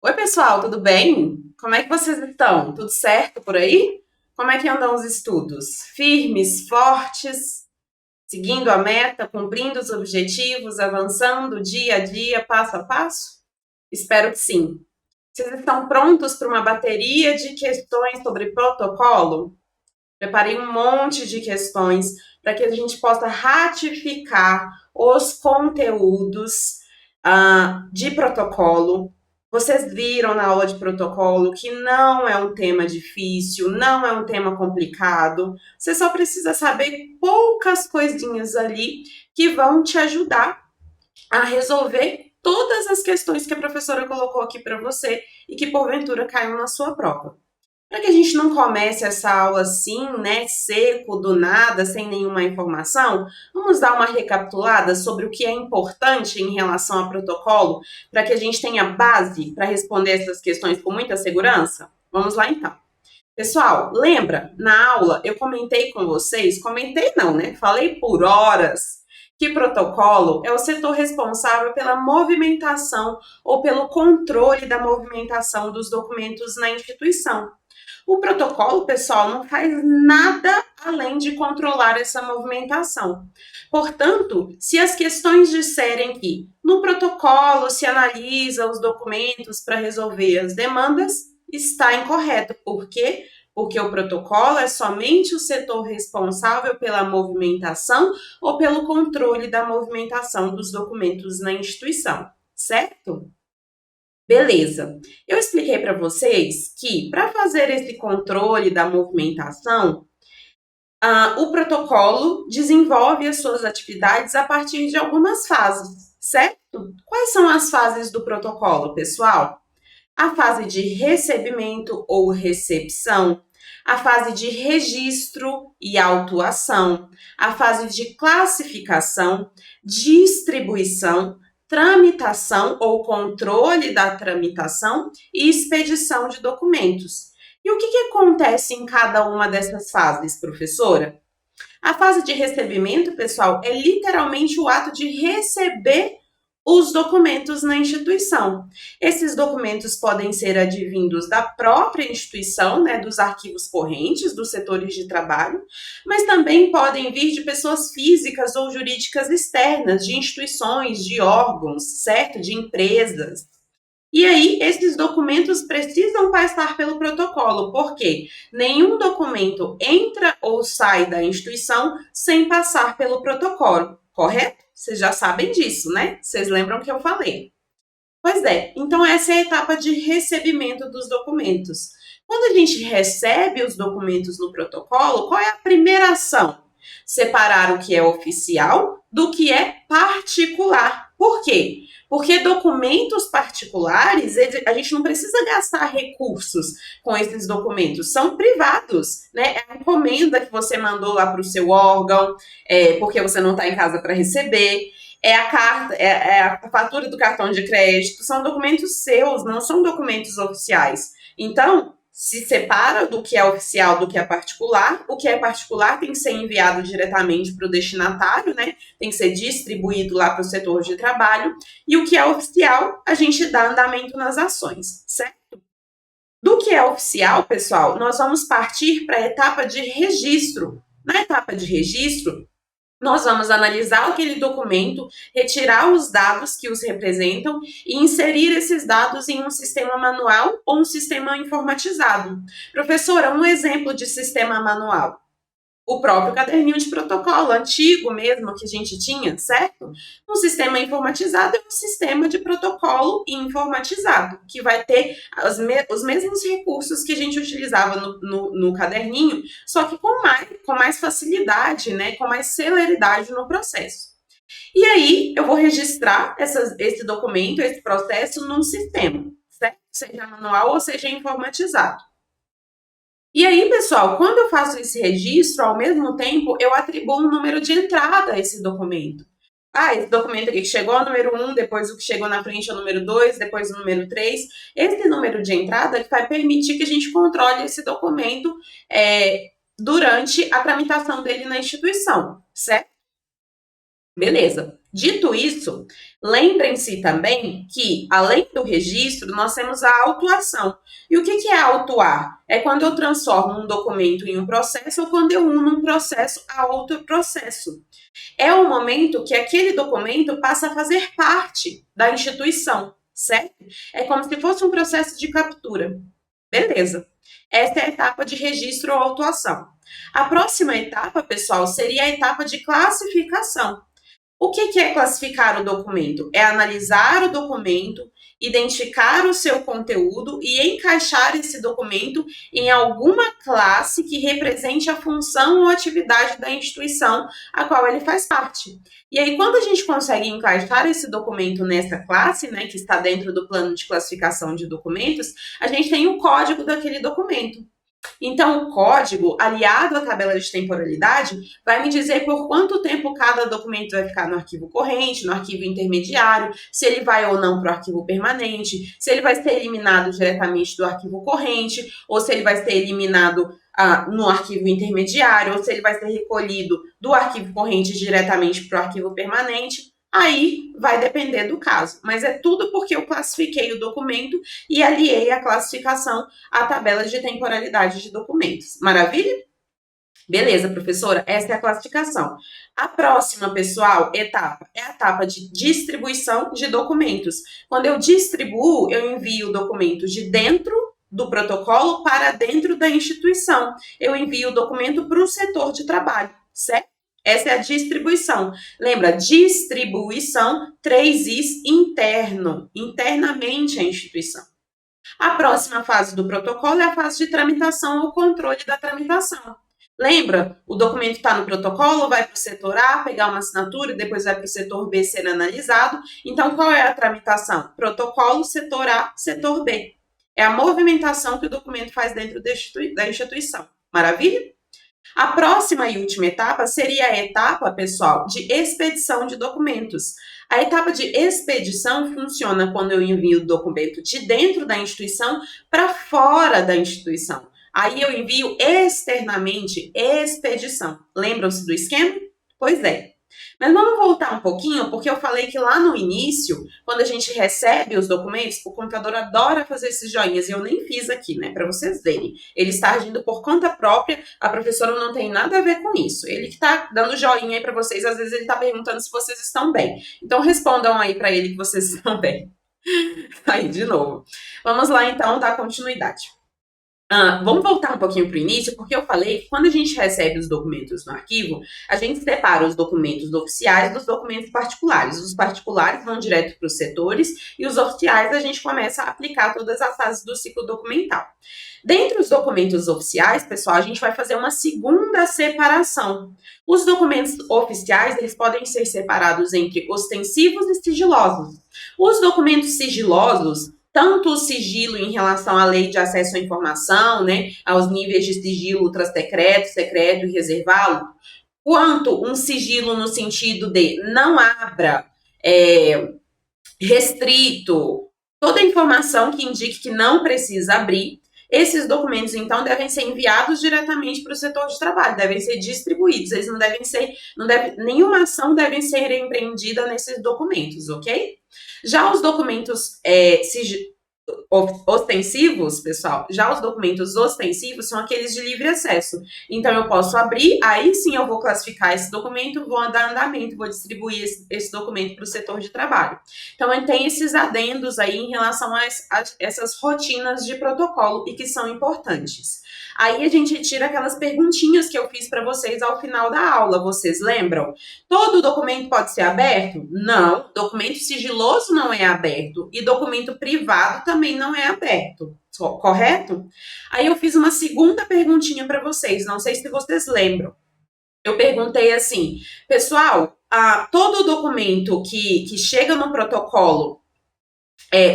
Oi, pessoal, tudo bem? Como é que vocês estão? Tudo certo por aí? Como é que andam os estudos? Firmes, fortes, seguindo a meta, cumprindo os objetivos, avançando dia a dia, passo a passo? Espero que sim. Vocês estão prontos para uma bateria de questões sobre protocolo? Preparei um monte de questões para que a gente possa ratificar os conteúdos de protocolo. Vocês viram na aula de protocolo que não é um tema difícil, não é um tema complicado. Você só precisa saber poucas coisinhas ali que vão te ajudar a resolver todas as questões que a professora colocou aqui para você e que porventura caiu na sua prova. Para que a gente não comece essa aula assim, né, seco, do nada, sem nenhuma informação, vamos dar uma recapitulada sobre o que é importante em relação a protocolo, para que a gente tenha base para responder essas questões com muita segurança? Vamos lá então. Pessoal, lembra, na aula eu comentei com vocês, comentei não, né? Falei por horas que protocolo é o setor responsável pela movimentação ou pelo controle da movimentação dos documentos na instituição. O protocolo, pessoal, não faz nada além de controlar essa movimentação. Portanto, se as questões disserem que no protocolo se analisa os documentos para resolver as demandas, está incorreto. Por quê? Porque o protocolo é somente o setor responsável pela movimentação ou pelo controle da movimentação dos documentos na instituição, certo? Beleza. Eu expliquei para vocês que para fazer esse controle da movimentação, o protocolo desenvolve as suas atividades a partir de algumas fases, certo? Quais são as fases do protocolo, pessoal? A fase de recebimento ou recepção, a fase de registro e autuação, a fase de classificação, distribuição, tramitação ou controle da tramitação e expedição de documentos. E o que acontece em cada uma dessas fases, professora? A fase de recebimento, pessoal, é literalmente o ato de receber os documentos na instituição. Esses documentos podem ser advindos da própria instituição, né, dos arquivos correntes, dos setores de trabalho, mas também podem vir de pessoas físicas ou jurídicas externas, de instituições, de órgãos, certo? De empresas. E aí, esses documentos precisam passar pelo protocolo, porque nenhum documento entra ou sai da instituição sem passar pelo protocolo, correto? Vocês já sabem disso, né? Vocês lembram que eu falei. Pois é, então essa é a etapa de recebimento dos documentos. Quando a gente recebe os documentos no protocolo, qual é a primeira ação? Separar o que é oficial do que é particular. Por quê? Porque documentos particulares, a gente não precisa gastar recursos com esses documentos, são privados, né? É a encomenda que você mandou lá para o seu órgão, porque você não está em casa para receber, é a carta, é a fatura do cartão de crédito, são documentos seus, não são documentos oficiais. Então, se separa do que é oficial do que é particular. O que é particular tem que ser enviado diretamente para o destinatário, né? Tem que ser distribuído lá para o setor de trabalho. E o que é oficial, a gente dá andamento nas ações, certo? Do que é oficial, pessoal, nós vamos partir para a etapa de registro. Na etapa de registro, nós vamos analisar aquele documento, retirar os dados que os representam e inserir esses dados em um sistema manual ou um sistema informatizado. Professora, um exemplo de sistema manual. O próprio caderninho de protocolo, antigo mesmo, que a gente tinha, certo? Um sistema informatizado é um sistema de protocolo informatizado, que vai ter os mesmos recursos que a gente utilizava no caderninho, só que com mais facilidade, né? Com mais celeridade no processo. E aí, eu vou registrar esse documento, esse processo, num sistema, certo? Seja manual ou seja informatizado. E aí, pessoal, quando eu faço esse registro, ao mesmo tempo, eu atribuo um número de entrada a esse documento. Ah, esse documento aqui que chegou ao número 1, depois o que chegou na frente é o número 2, depois o número 3. Esse número de entrada vai permitir que a gente controle esse documento durante a tramitação dele na instituição, certo? Beleza. Dito isso, lembrem-se também que, além do registro, nós temos a autuação. E o que é autuar? É quando eu transformo um documento em um processo ou quando eu uno um processo a outro processo. É o momento que aquele documento passa a fazer parte da instituição, certo? É como se fosse um processo de captura. Beleza. Essa é a etapa de registro ou autuação. A próxima etapa, pessoal, seria a etapa de classificação. O que é classificar o documento? É analisar o documento, identificar o seu conteúdo e encaixar esse documento em alguma classe que represente a função ou atividade da instituição a qual ele faz parte. E aí, quando a gente consegue encaixar esse documento nessa classe, né, que está dentro do plano de classificação de documentos, a gente tem o código daquele documento. Então, o código, aliado à tabela de temporalidade, vai me dizer por quanto tempo cada documento vai ficar no arquivo corrente, no arquivo intermediário, se ele vai ou não para o arquivo permanente, se ele vai ser eliminado diretamente do arquivo corrente, ou se ele vai ser eliminado no arquivo intermediário, ou se ele vai ser recolhido do arquivo corrente diretamente para o arquivo permanente. Aí vai depender do caso, mas é tudo porque eu classifiquei o documento e aliei a classificação à tabela de temporalidade de documentos. Maravilha? Beleza, professora, essa é a classificação. A próxima, pessoal, etapa é a etapa de distribuição de documentos. Quando eu distribuo, eu envio documentos de dentro do protocolo para dentro da instituição. Eu envio o documento para o setor de trabalho, certo? Essa é a distribuição. Lembra, distribuição, 3 Is, interno, internamente a instituição. A próxima fase do protocolo é a fase de tramitação ou controle da tramitação. Lembra? O documento está no protocolo, vai para o setor A, pegar uma assinatura, e depois vai para o setor B ser analisado. Então, qual é a tramitação? Protocolo, setor A, setor B. É a movimentação que o documento faz dentro da instituição. Maravilha? A próxima e última etapa seria a etapa, pessoal, de expedição de documentos. A etapa de expedição funciona quando eu envio o documento de dentro da instituição para fora da instituição. Aí eu envio externamente, expedição. Lembram-se do esquema? Pois é. Mas vamos voltar um pouquinho, porque eu falei que lá no início, quando a gente recebe os documentos, o computador adora fazer esses joinhas, e eu nem fiz aqui, né, para vocês verem. Ele está agindo por conta própria, a professora não tem nada a ver com isso. Ele que está dando joinha aí para vocês, às vezes ele está perguntando se vocês estão bem. Então respondam aí para ele que vocês estão bem. Aí, de novo. Vamos lá, então, dar continuidade. Vamos voltar um pouquinho para o início, porque eu falei que quando a gente recebe os documentos no arquivo, a gente separa os documentos oficiais dos documentos particulares. Os particulares vão direto para os setores e os oficiais a gente começa a aplicar todas as fases do ciclo documental. Dentre os documentos oficiais, pessoal, a gente vai fazer uma segunda separação. Os documentos oficiais, eles podem ser separados entre ostensivos e sigilosos. Os documentos sigilosos, tanto o sigilo em relação à lei de acesso à informação, né, aos níveis de sigilo ultra-secreto, secreto e reservado, quanto um sigilo no sentido de não abra, restrito, toda informação que indique que não precisa abrir. Esses documentos, então, devem ser enviados diretamente para o setor de trabalho, devem ser distribuídos, eles não devem ser, nenhuma ação deve ser empreendida nesses documentos, ok? Já os documentos ostensivos, pessoal, já os documentos ostensivos são aqueles de livre acesso. Então, eu posso abrir, aí sim eu vou classificar esse documento, vou dar andamento, vou distribuir esse documento para o setor de trabalho. Então, tem esses adendos aí em relação a essas rotinas de protocolo e que são importantes. Aí a gente tira aquelas perguntinhas que eu fiz para vocês ao final da aula, vocês lembram? Todo documento pode ser aberto? Não. Documento sigiloso não é aberto e documento privado também não é aberto, correto? Aí eu fiz uma segunda perguntinha para vocês, não sei se vocês lembram. Eu perguntei assim, pessoal, todo documento que chega no protocolo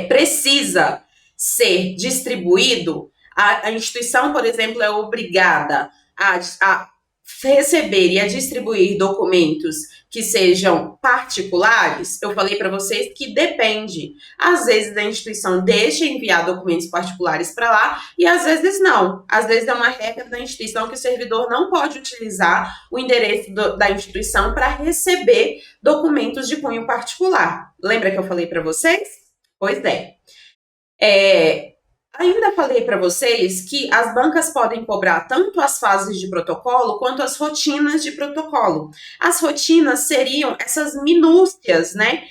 precisa ser distribuído? A instituição, por exemplo, é obrigada a receber e a distribuir documentos que sejam particulares, eu falei para vocês que depende. Às vezes a instituição deixa enviar documentos particulares para lá e às vezes não. Às vezes é uma regra da instituição que o servidor não pode utilizar o endereço da instituição para receber documentos de cunho particular. Lembra que eu falei para vocês? Pois é. Ainda falei para vocês que as bancas podem cobrar tanto as fases de protocolo quanto as rotinas de protocolo. As rotinas seriam essas minúcias, né,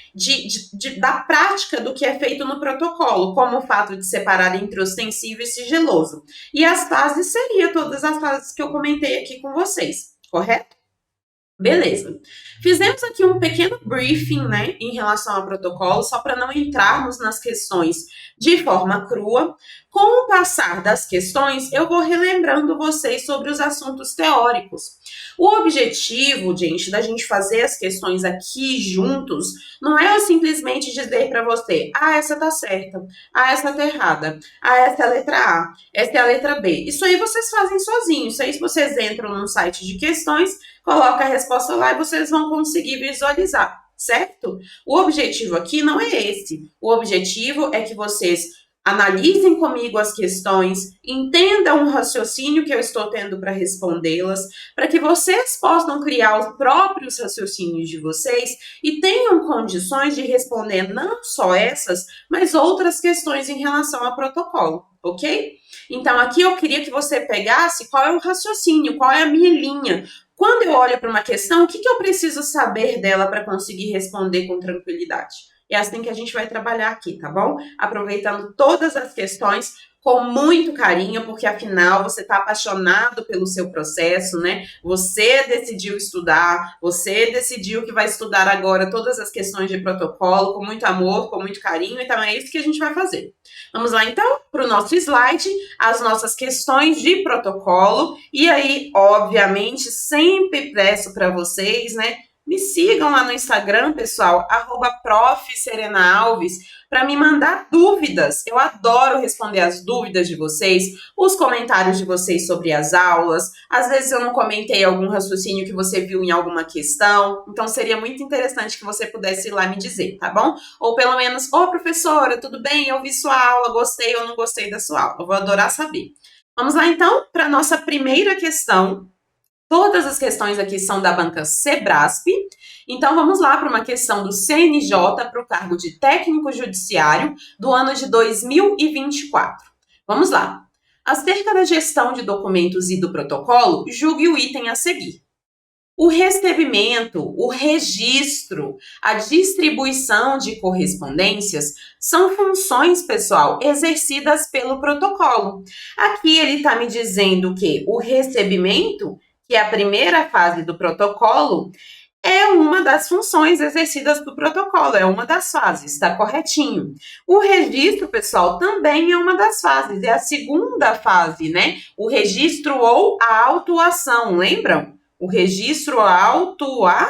da prática do que é feito no protocolo, como o fato de separar entre ostensivo e sigiloso. E as fases seriam todas as fases que eu comentei aqui com vocês, correto? Beleza. Fizemos aqui um pequeno briefing, né, em relação ao protocolo, só para não entrarmos nas questões de forma crua. Com o passar das questões, eu vou relembrando vocês sobre os assuntos teóricos. O objetivo, gente, da gente fazer as questões aqui juntos, não é eu simplesmente dizer para você, essa tá certa, essa tá errada, essa é a letra A, essa é a letra B. Isso aí vocês fazem sozinhos. Isso aí vocês entram num site de questões, coloca a resposta lá e vocês vão conseguir visualizar, certo? O objetivo aqui não é esse. O objetivo é que vocês analisem comigo as questões, entendam o raciocínio que eu estou tendo para respondê-las, para que vocês possam criar os próprios raciocínios de vocês e tenham condições de responder não só essas, mas outras questões em relação ao protocolo, ok? Então, aqui eu queria que você pegasse qual é o raciocínio, qual é a minha linha. Quando eu olho para uma questão, o que eu preciso saber dela para conseguir responder com tranquilidade? É assim que a gente vai trabalhar aqui, tá bom? Aproveitando todas as questões com muito carinho, porque afinal você está apaixonado pelo seu processo, né? Você decidiu estudar, você decidiu que vai estudar agora todas as questões de protocolo com muito amor, com muito carinho, então é isso que a gente vai fazer. Vamos lá então para o nosso slide, as nossas questões de protocolo, e aí, obviamente, sempre peço para vocês, né? Me sigam lá no Instagram, pessoal, @prof.serenaalves, para me mandar dúvidas. Eu adoro responder as dúvidas de vocês, os comentários de vocês sobre as aulas. Às vezes eu não comentei algum raciocínio que você viu em alguma questão, então seria muito interessante que você pudesse ir lá me dizer, tá bom? Ou pelo menos, professora, tudo bem? Eu vi sua aula, gostei ou não gostei da sua aula. Eu vou adorar saber. Vamos lá, então, para a nossa primeira questão. Todas as questões aqui são da banca Sebrasp. Então, vamos lá para uma questão do CNJ para o cargo de técnico judiciário do ano de 2024. Vamos lá. Acerca da gestão de documentos e do protocolo, julgue o item a seguir. O recebimento, o registro, a distribuição de correspondências são funções, pessoal, exercidas pelo protocolo. Aqui ele está me dizendo que o recebimento, que é a primeira fase do protocolo, é uma das funções exercidas do protocolo, é uma das fases, está corretinho. O registro, pessoal, também é uma das fases, é a segunda fase, né? O registro ou a autuação, lembram? O registro ou a autuação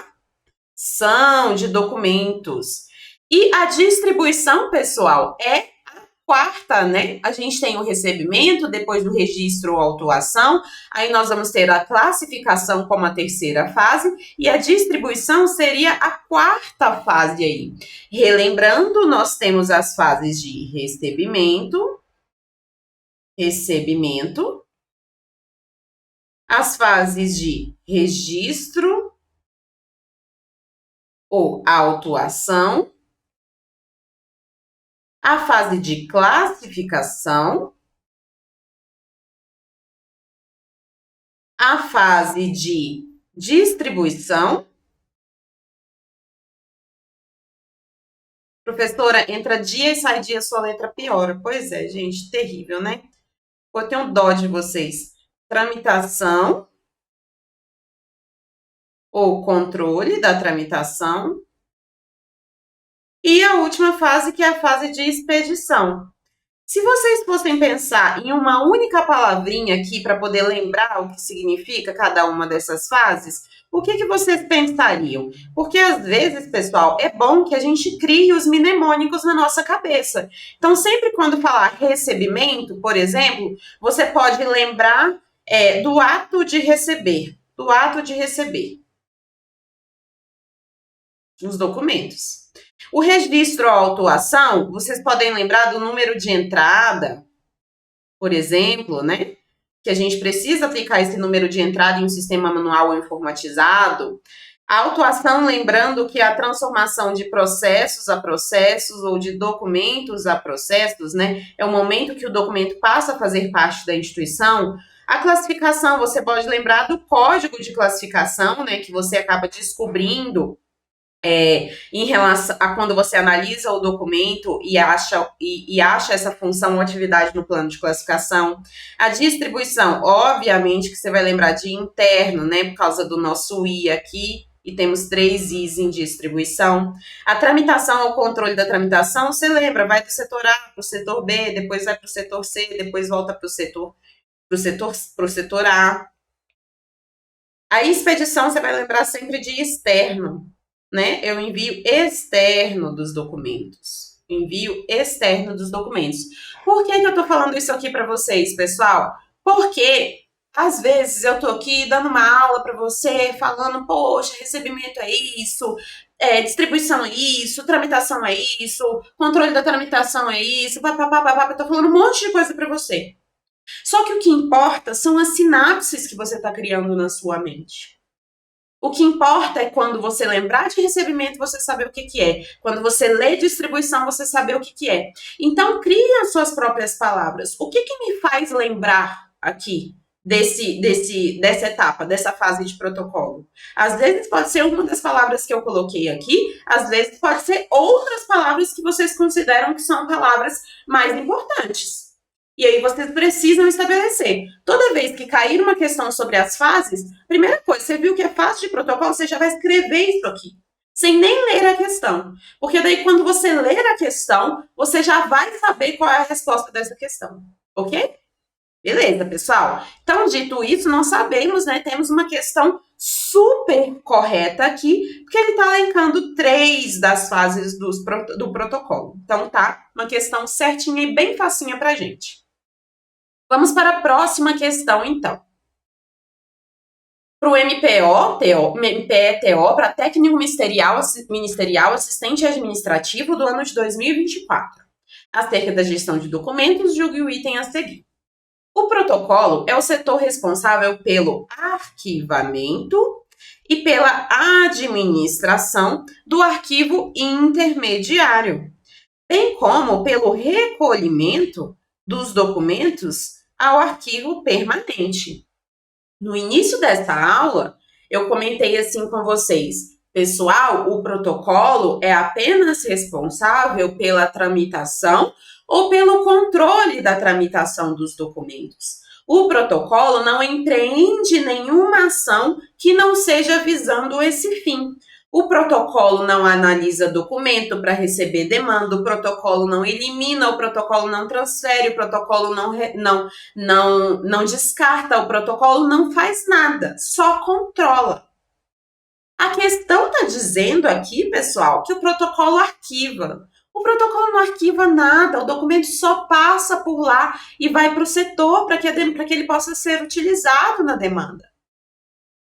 de documentos. E a distribuição, pessoal, é quarta, né? A gente tem o recebimento, depois do registro ou autuação, aí nós vamos ter a classificação como a terceira fase, e a distribuição seria a quarta fase aí. Relembrando, nós temos as fases de recebimento, as fases de registro ou autuação, a fase de classificação, a fase de distribuição. Professora, entra dia e sai dia, sua letra piora. Pois é, gente, terrível, né? Eu tenho dó de vocês. Tramitação ou controle da tramitação. E a última fase, que é a fase de expedição. Se vocês fossem pensar em uma única palavrinha aqui para poder lembrar o que significa cada uma dessas fases, o que vocês pensariam? Porque às vezes, pessoal, é bom que a gente crie os mnemônicos na nossa cabeça. Então, sempre quando falar recebimento, por exemplo, você pode lembrar do ato de receber. do ato de receber os documentos. O registro ou autuação, vocês podem lembrar do número de entrada, por exemplo, né? Que a gente precisa aplicar esse número de entrada em um sistema manual ou informatizado. A autuação, lembrando que a transformação de processos a processos ou de documentos a processos, né? É o momento que o documento passa a fazer parte da instituição. A classificação, você pode lembrar do código de classificação, né? Que você acaba descobrindo em relação a quando você analisa o documento e acha essa função ou atividade no plano de classificação. A distribuição, obviamente que você vai lembrar de interno, né, por causa do nosso I aqui, e temos 3 Is em distribuição. A tramitação ou controle da tramitação, você lembra, vai do setor A para o setor B, depois vai para o setor C, depois volta para o setor A. A expedição, você vai lembrar sempre de externo, né? Eu envio externo dos documentos. Envio externo dos documentos. Por que eu tô falando isso aqui para vocês, pessoal? Porque às vezes eu tô aqui dando uma aula para você, falando, poxa, recebimento é isso, distribuição é isso, tramitação é isso, controle da tramitação é isso, papapá, eu tô falando um monte de coisa para você. Só que o que importa são as sinapses que você está criando na sua mente. O que importa é quando você lembrar de recebimento, você saber o que é. Quando você lê distribuição, você saber o que é. Então, crie as suas próprias palavras. O que me faz lembrar aqui dessa etapa, dessa fase de protocolo? Às vezes pode ser uma das palavras que eu coloquei aqui, às vezes pode ser outras palavras que vocês consideram que são palavras mais importantes. E aí vocês precisam estabelecer. Toda vez que cair uma questão sobre as fases, primeira coisa, você viu que é fase de protocolo, você já vai escrever isso aqui, sem nem ler a questão. Porque daí quando você ler a questão, você já vai saber qual é a resposta dessa questão. Ok? Beleza, pessoal? Então, dito isso, nós sabemos, né? Temos uma questão super correta aqui, porque ele está elencando 3 das fases do protocolo. Então, tá uma questão certinha e bem facinha pra gente. Vamos para a próxima questão, então. Para o MPE-TO, para técnico ministerial assistente administrativo do ano de 2024. Acerca da gestão de documentos, julgue o item a seguir. O protocolo é o setor responsável pelo arquivamento e pela administração do arquivo intermediário, bem como pelo recolhimento dos documentos ao arquivo permanente. No início dessa aula, eu comentei assim com vocês, pessoal, o protocolo é apenas responsável pela tramitação ou pelo controle da tramitação dos documentos. O protocolo não empreende nenhuma ação que não seja visando esse fim. O protocolo não analisa documento para receber demanda, o protocolo não elimina, o protocolo não transfere, o protocolo não descarta, o protocolo não faz nada, só controla. A questão está dizendo aqui, pessoal, que o protocolo arquiva. O protocolo não arquiva nada, o documento só passa por lá e vai para o setor para que ele possa ser utilizado na demanda.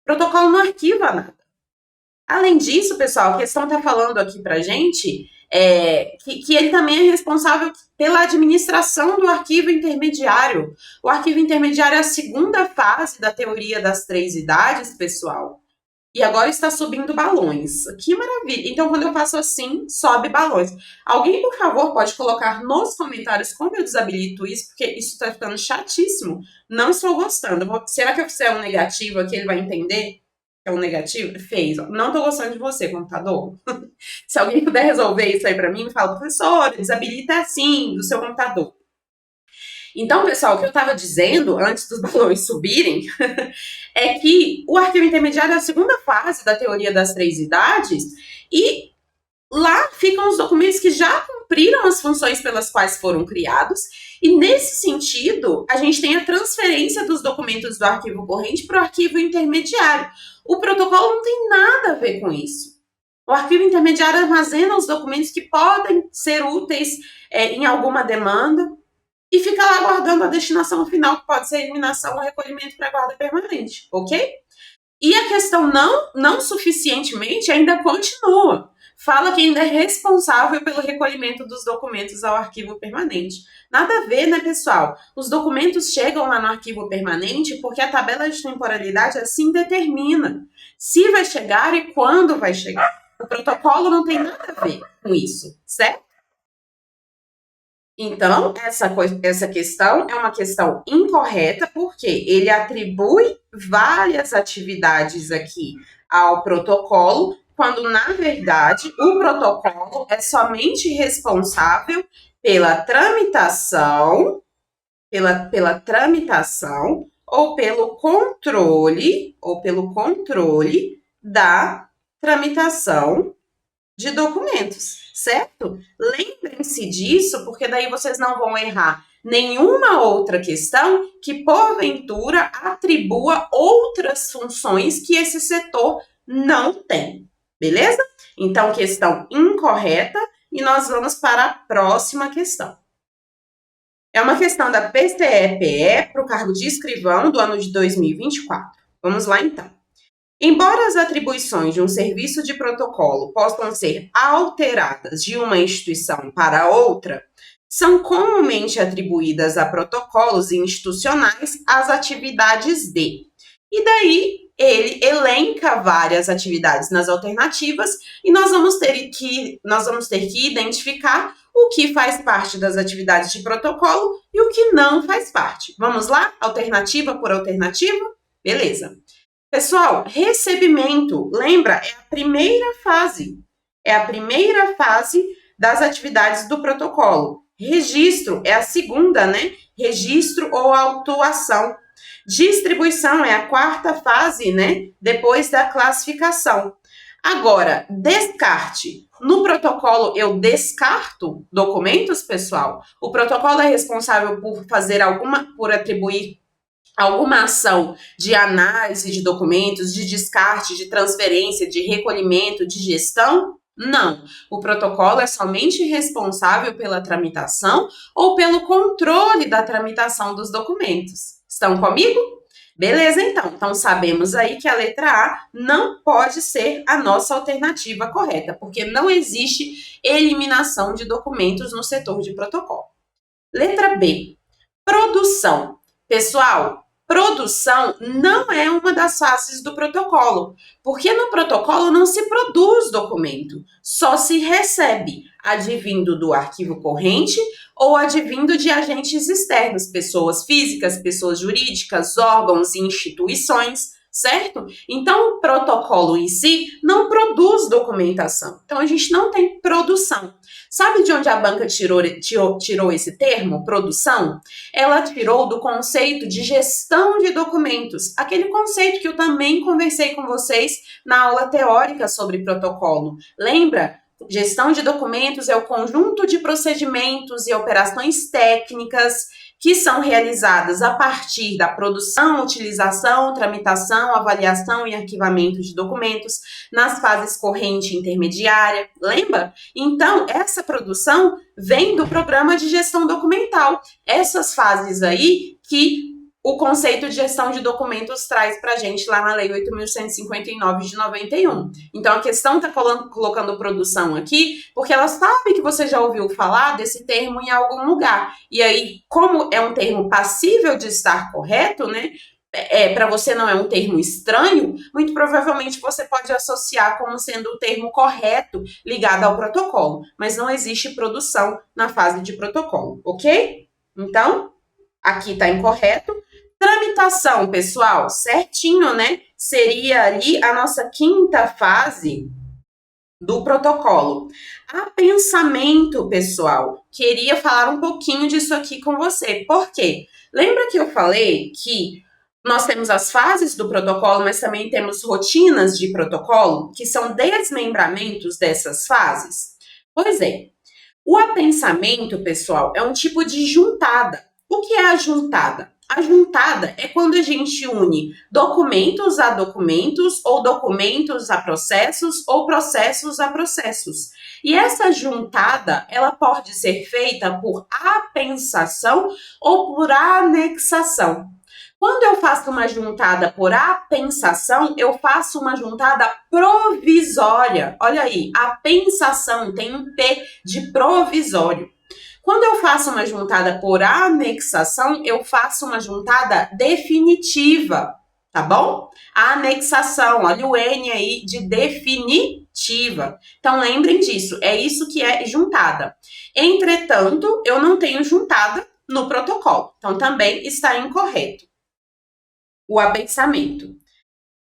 O protocolo não arquiva nada. Além disso, pessoal, a questão está falando aqui para a gente que ele também é responsável pela administração do arquivo intermediário. O arquivo intermediário é a segunda fase da teoria das 3 idades, pessoal. E agora está subindo balões. Que maravilha! Então, quando eu faço assim, sobe balões. Alguém, por favor, pode colocar nos comentários como eu desabilito isso, porque isso está ficando chatíssimo. Não estou gostando. Será que eu fizer um negativo aqui, ele vai entender? É um negativo? Fez. Não tô gostando de você, computador. Se alguém puder resolver isso aí pra mim, me fala, professor, desabilita assim, do seu computador. Então, pessoal, o que eu tava dizendo, antes dos balões subirem, é que o arquivo intermediário é a segunda fase da teoria das 3 idades, e lá ficam os documentos que já cumpriram as funções pelas quais foram criados, e nesse sentido, a gente tem a transferência dos documentos do arquivo corrente para o arquivo intermediário. O protocolo não tem nada a ver com isso. O arquivo intermediário armazena os documentos que podem ser úteis em alguma demanda e fica lá guardando a destinação final, que pode ser eliminação ou recolhimento para guarda permanente, ok? E a questão não suficientemente ainda continua. Fala que ainda é responsável pelo recolhimento dos documentos ao arquivo permanente. Nada a ver, né, pessoal? Os documentos chegam lá no arquivo permanente porque a tabela de temporalidade assim determina se vai chegar e quando vai chegar. O protocolo não tem nada a ver com isso, certo? Então, essa questão é uma questão incorreta, porque ele atribui várias atividades aqui ao protocolo, quando, na verdade, o protocolo é somente responsável pela tramitação, pela tramitação ou pelo controle da tramitação de documentos, certo? Lembrem-se disso, porque daí vocês não vão errar nenhuma outra questão que, porventura, atribua outras funções que esse setor não tem, beleza? Então, questão incorreta, e nós vamos para a próxima questão. É uma questão da PCE-PE para o cargo de escrivão do ano de 2024. Vamos lá, então. Embora as atribuições de um serviço de protocolo possam ser alteradas de uma instituição para outra, são comumente atribuídas a protocolos institucionais as atividades de. E daí ele elenca várias atividades nas alternativas e nós vamos ter que identificar o que faz parte das atividades de protocolo e o que não faz parte. Vamos lá? Alternativa por alternativa? Beleza. Pessoal, recebimento, lembra? É a primeira fase. É a primeira fase das atividades do protocolo. Registro é a segunda, né? Registro ou autuação. Distribuição é a quarta fase, né? Depois da classificação. Agora, descarte. No protocolo, eu descarto documentos, pessoal? O protocolo é responsável por atribuir alguma ação de análise de documentos, de descarte, de transferência, de recolhimento, de gestão? Não. O protocolo é somente responsável pela tramitação ou pelo controle da tramitação dos documentos. Estão comigo? Beleza, então. Então, sabemos aí que a letra A não pode ser a nossa alternativa correta, porque não existe eliminação de documentos no setor de protocolo. Letra B. Produção. Pessoal, produção não é uma das fases do protocolo, porque no protocolo não se produz documento, só se recebe, advindo do arquivo corrente ou advindo de agentes externos, pessoas físicas, pessoas jurídicas, órgãos e instituições, certo? Então, o protocolo em si não produz documentação. Então, a gente não tem produção. Sabe de onde a banca tirou esse termo, produção? Ela tirou do conceito de gestão de documentos, aquele conceito que eu também conversei com vocês na aula teórica sobre protocolo. Lembra? Gestão de documentos é o conjunto de procedimentos e operações técnicas que são realizadas a partir da produção, utilização, tramitação, avaliação e arquivamento de documentos nas fases corrente e intermediária. Lembra? Então, essa produção vem do programa de gestão documental. Essas fases aí que o conceito de gestão de documentos traz para a gente lá na Lei 8.159 de 91. Então, a questão está colocando produção aqui, porque ela sabe que você já ouviu falar desse termo em algum lugar. E aí, como é um termo passível de estar correto, né? Para você não é um termo estranho, muito provavelmente você pode associar como sendo o termo correto ligado ao protocolo. Mas não existe produção na fase de protocolo, ok? Então, aqui está incorreto. Tramitação, pessoal, certinho, né? Seria ali a nossa quinta fase do protocolo. Apensamento, pessoal, queria falar um pouquinho disso aqui com você. Por quê? Lembra que eu falei que nós temos as fases do protocolo, mas também temos rotinas de protocolo, que são desmembramentos dessas fases? Pois é. O apensamento, pessoal, é um tipo de juntada. O que é a juntada? A juntada é quando a gente une documentos a documentos, ou documentos a processos, ou processos a processos. E essa juntada, ela pode ser feita por apensação ou por anexação. Quando eu faço uma juntada por apensação, eu faço uma juntada provisória. Olha aí, apensação tem um P de provisório. Quando eu faço uma juntada por anexação, eu faço uma juntada definitiva, tá bom? A anexação, olha o N aí de definitiva. Então, lembrem disso, é isso que é juntada. Entretanto, eu não tenho juntada no protocolo, então também está incorreto o apensamento.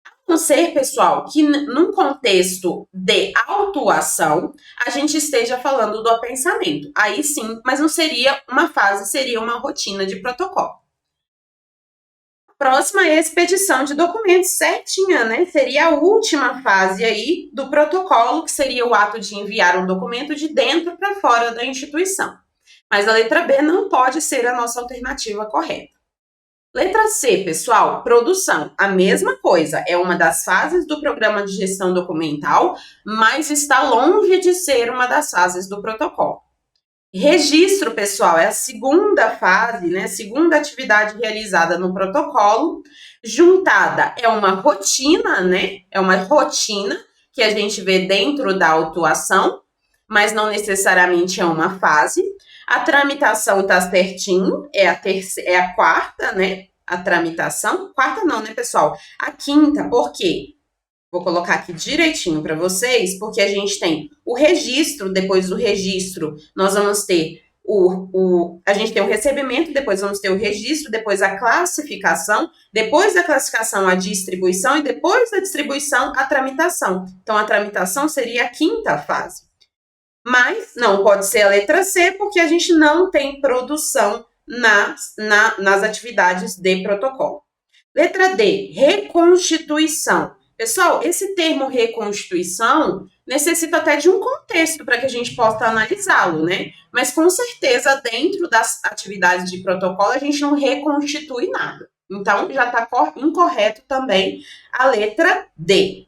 A não ser, pessoal, que num contexto de autuação, a gente esteja falando do apensamento. Aí sim, mas não seria uma fase, seria uma rotina de protocolo. Próxima é a expedição de documentos, certinha, né? Seria a última fase aí do protocolo, que seria o ato de enviar um documento de dentro para fora da instituição. Mas a letra B não pode ser a nossa alternativa correta. Letra C, pessoal, produção. A mesma coisa, é uma das fases do programa de gestão documental, mas está longe de ser uma das fases do protocolo. Registro, pessoal, é a segunda fase, né? Segunda atividade realizada no protocolo. Juntada é uma rotina, né? É uma rotina que a gente vê dentro da autuação, mas não necessariamente é uma fase. A tramitação está certinho, é a quarta, né? A tramitação. Quarta não, né, pessoal? A quinta, por quê? Vou colocar aqui direitinho para vocês, porque a gente tem o registro, depois do registro, nós vamos ter a gente tem o recebimento, depois vamos ter o registro, depois a classificação, depois da classificação a distribuição e depois da distribuição a tramitação. Então, a tramitação seria a quinta fase. Mas não pode ser a letra C, porque a gente não tem produção nas atividades de protocolo. Letra D, reconstituição. Pessoal, esse termo reconstituição necessita até de um contexto para que a gente possa analisá-lo, né? Mas com certeza, dentro das atividades de protocolo, a gente não reconstitui nada. Então, já está incorreto também a letra D.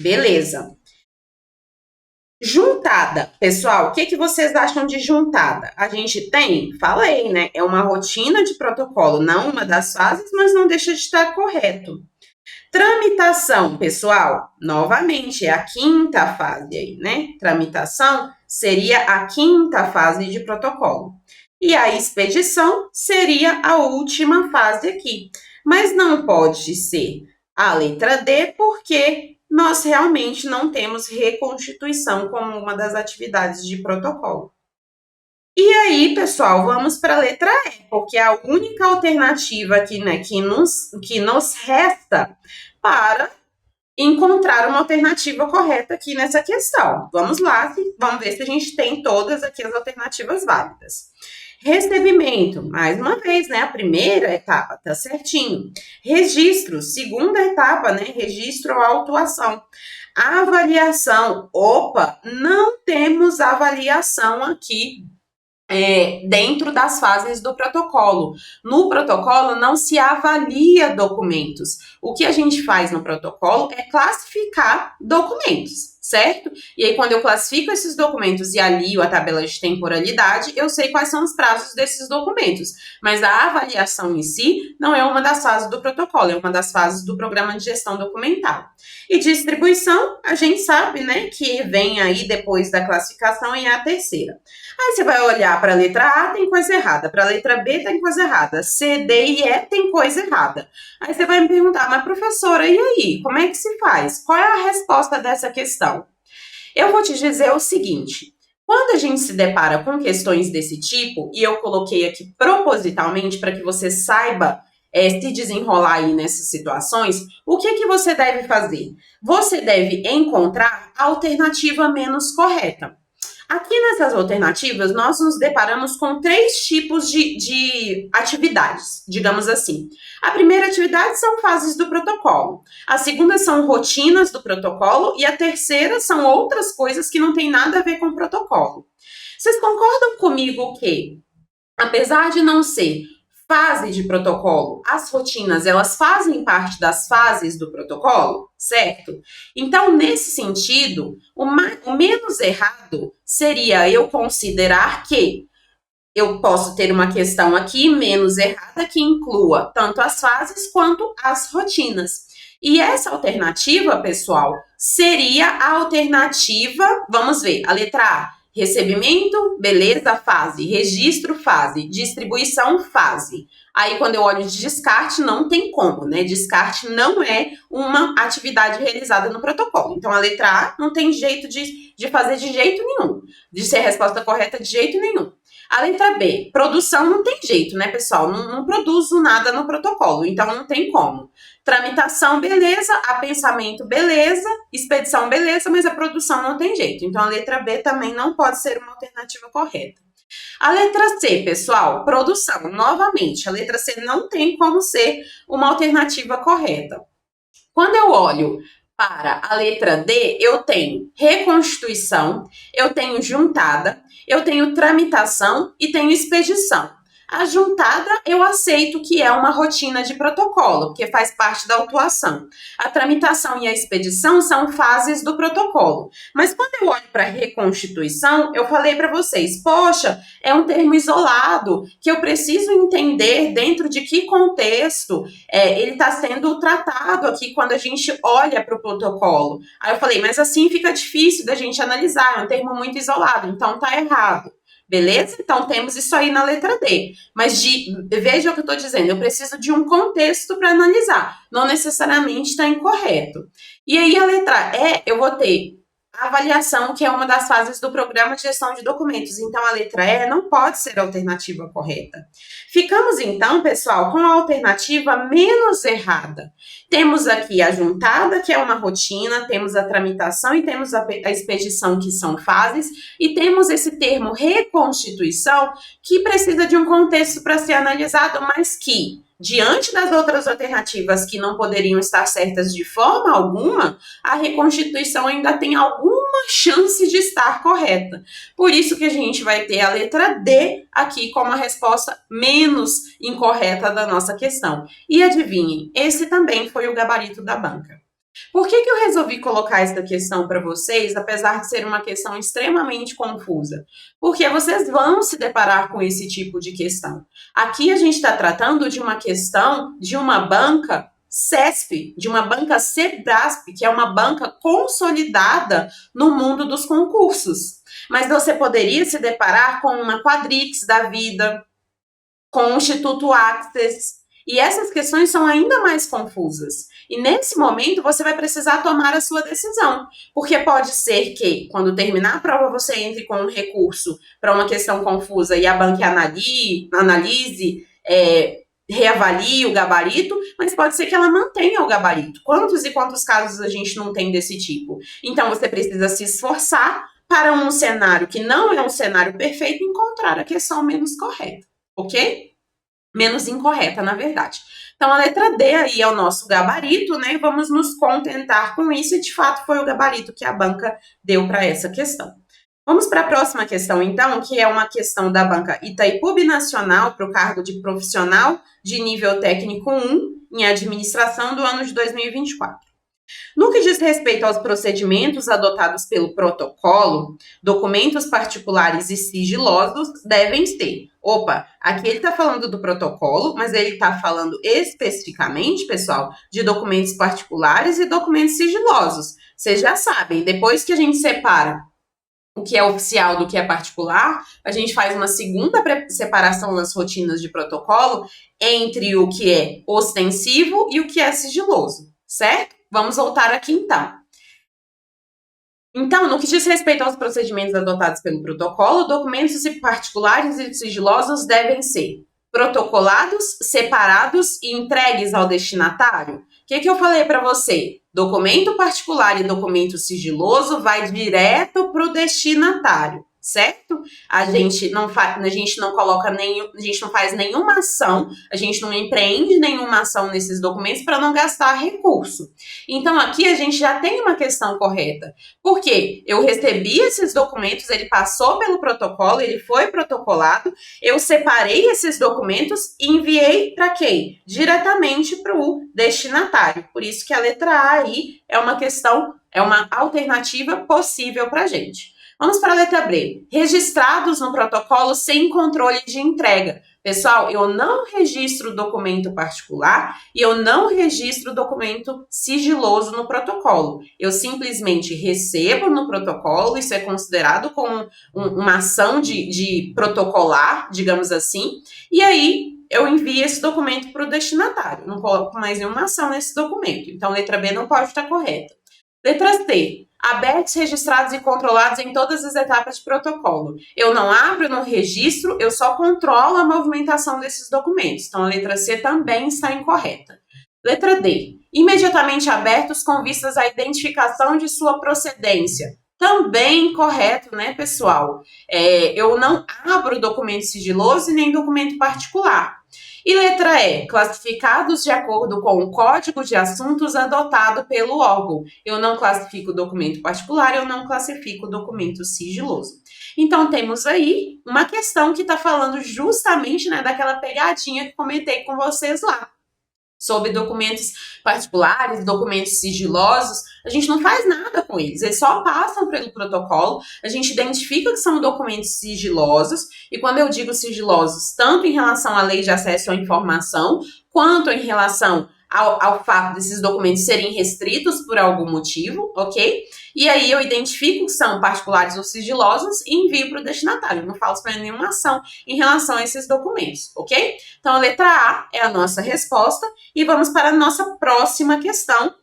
Beleza. Juntada, pessoal, o que vocês acham de juntada? A gente tem, falei, né? É uma rotina de protocolo, não uma das fases, mas não deixa de estar correto. Tramitação, pessoal, novamente, é a quinta fase aí, né? Tramitação seria a quinta fase de protocolo. E a expedição seria a última fase aqui. Mas não pode ser a letra D, porque nós realmente não temos reconstituição como uma das atividades de protocolo. E aí, pessoal, vamos para a letra E, porque é a única alternativa aqui, né, que nos resta para encontrar uma alternativa correta aqui nessa questão. Vamos lá, vamos ver se a gente tem todas aqui as alternativas válidas. Recebimento, mais uma vez, né? A primeira etapa, tá certinho. Registro, segunda etapa, né? Registro ou autuação. Avaliação, opa, não temos avaliação aqui dentro das fases do protocolo. No protocolo não se avalia documentos. O que a gente faz no protocolo é classificar documentos, certo? E aí, quando eu classifico esses documentos e alio a tabela de temporalidade, eu sei quais são os prazos desses documentos. Mas a avaliação em si não é uma das fases do protocolo, é uma das fases do programa de gestão documental. E distribuição, a gente sabe, né, que vem aí depois da classificação e é a terceira. Aí você vai olhar para a letra A, tem coisa errada. Para a letra B, tem coisa errada. C, D e E, tem coisa errada. Aí você vai me perguntar, mas professora, e aí? Como é que se faz? Qual é a resposta dessa questão? Eu vou te dizer o seguinte. Quando a gente se depara com questões desse tipo, e eu coloquei aqui propositalmente para que você saiba se desenrolar aí nessas situações, o que você deve fazer? Você deve encontrar a alternativa menos correta. Aqui nessas alternativas, nós nos deparamos com 3 tipos de atividades, digamos assim. A primeira atividade são fases do protocolo, a segunda são rotinas do protocolo e a terceira são outras coisas que não tem nada a ver com o protocolo. Vocês concordam comigo que, apesar de não ser fase de protocolo, as rotinas, elas fazem parte das fases do protocolo, certo? Então, nesse sentido, o menos errado seria eu considerar que eu posso ter uma questão aqui menos errada que inclua tanto as fases quanto as rotinas. E essa alternativa, pessoal, seria a alternativa, vamos ver, a letra A, recebimento, beleza, fase, registro, fase, distribuição, fase. Aí, quando eu olho de descarte, não tem como, né? Descarte não é uma atividade realizada no protocolo. Então, a letra A não tem jeito de fazer de jeito nenhum, de ser a resposta correta de jeito nenhum. A letra B, produção não tem jeito, né, pessoal? Não produzo nada no protocolo, então não tem como. Tramitação, beleza. Apensamento, beleza. Expedição, beleza, mas a produção não tem jeito. Então, a letra B também não pode ser uma alternativa correta. A letra C, pessoal, produção. Novamente, a letra C não tem como ser uma alternativa correta. Quando eu olho para a letra D, eu tenho reconstituição, eu tenho juntada, eu tenho tramitação e tenho expedição. A juntada eu aceito que é uma rotina de protocolo, porque faz parte da autuação. A tramitação e a expedição são fases do protocolo. Mas quando eu olho para a reconstituição, eu falei para vocês, poxa, é um termo isolado que eu preciso entender dentro de que contexto ele está sendo tratado aqui quando a gente olha para o protocolo. Aí eu falei, mas assim fica difícil da gente analisar, é um termo muito isolado, então tá errado. Beleza? Então, temos isso aí na letra D. Mas veja o que eu estou dizendo, eu preciso de um contexto para analisar. Não necessariamente está incorreto. E aí, a letra E, eu vou ter a avaliação, que é uma das fases do programa de gestão de documentos. Então, a letra E não pode ser a alternativa correta. Ficamos, então, pessoal, com a alternativa menos errada. Temos aqui a juntada, que é uma rotina, temos a tramitação e temos a expedição, que são fases, e temos esse termo reconstituição, que precisa de um contexto para ser analisado, mas que, diante das outras alternativas que não poderiam estar certas de forma alguma, a reconstituição ainda tem alguma chance de estar correta. Por isso que a gente vai ter a letra D aqui como a resposta menos incorreta da nossa questão. E adivinhem, esse também foi o gabarito da banca. Por que eu resolvi colocar essa questão para vocês, apesar de ser uma questão extremamente confusa? Porque vocês vão se deparar com esse tipo de questão. Aqui a gente está tratando de uma questão de uma banca CESP, de uma banca SEBRASP, que é uma banca consolidada no mundo dos concursos. Mas você poderia se deparar com uma Quadrix da vida, com o Instituto Access, e essas questões são ainda mais confusas. E nesse momento você vai precisar tomar a sua decisão, porque pode ser que quando terminar a prova você entre com um recurso para uma questão confusa e a banca analise, reavalie o gabarito, mas pode ser que ela mantenha o gabarito. Quantos e quantos casos a gente não tem desse tipo? Então você precisa se esforçar para um cenário que não é um cenário perfeito encontrar a questão menos correta, ok? Menos incorreta, na verdade. Então, a letra D aí é o nosso gabarito, né? Vamos nos contentar com isso, e de fato foi o gabarito que a banca deu para essa questão. Vamos para a próxima questão, então, que é uma questão da banca Itaipu Binacional para o cargo de profissional de nível técnico 1 em administração do ano de 2024. No que diz respeito aos procedimentos adotados pelo protocolo, documentos particulares e sigilosos devem ter. Opa, aqui ele está falando do protocolo, mas ele está falando especificamente, pessoal, de documentos particulares e documentos sigilosos. Vocês já sabem, depois que a gente separa o que é oficial do que é particular, a gente faz uma segunda separação nas rotinas de protocolo entre o que é ostensivo e o que é sigiloso, certo? Vamos voltar aqui, então. Então, no que diz respeito aos procedimentos adotados pelo protocolo, documentos particulares e sigilosos devem ser protocolados, separados e entregues ao destinatário. O que eu falei para você? Documento particular e documento sigiloso vai direto para o destinatário, certo? A gente não faz nenhuma ação, a gente não empreende nenhuma ação nesses documentos para não gastar recurso. Então, aqui a gente já tem uma questão correta. Porque eu recebi esses documentos, ele passou pelo protocolo, ele foi protocolado, eu separei esses documentos e enviei para quem? Diretamente para o destinatário. Por isso que a letra A aí é uma questão, é uma alternativa possível para a gente. Vamos para a letra B. Registrados no protocolo sem controle de entrega. Pessoal, eu não registro documento particular e eu não registro documento sigiloso no protocolo. Eu simplesmente recebo no protocolo, isso é considerado como uma ação de protocolar, digamos assim, e aí eu envio esse documento para o destinatário. Não coloco mais nenhuma ação nesse documento. Então, letra B não pode estar correta. Letra C. Abertos, registrados e controlados em todas as etapas de protocolo. Eu não abro, eu não registro, eu só controlo a movimentação desses documentos. Então, a letra C também está incorreta. Letra D. Imediatamente abertos com vistas à identificação de sua procedência. Também incorreto, né, pessoal? Eu não abro documento sigiloso e nem documento particular. E letra E, classificados de acordo com o código de assuntos adotado pelo órgão. Eu não classifico documento particular, eu não classifico documento sigiloso. Então, temos aí uma questão que está falando justamente, né, daquela pegadinha que comentei com vocês lá. Sobre documentos particulares, documentos sigilosos, a gente não faz nada com eles só passam pelo protocolo, a gente identifica que são documentos sigilosos, e quando eu digo sigilosos, tanto em relação à lei de acesso à informação, quanto em relação ao fato desses documentos serem restritos por algum motivo, ok? E aí eu identifico que são particulares ou sigilosos e envio para o destinatário, não faço mais nenhuma ação em relação a esses documentos, ok? Então a letra A é a nossa resposta, e vamos para a nossa próxima questão,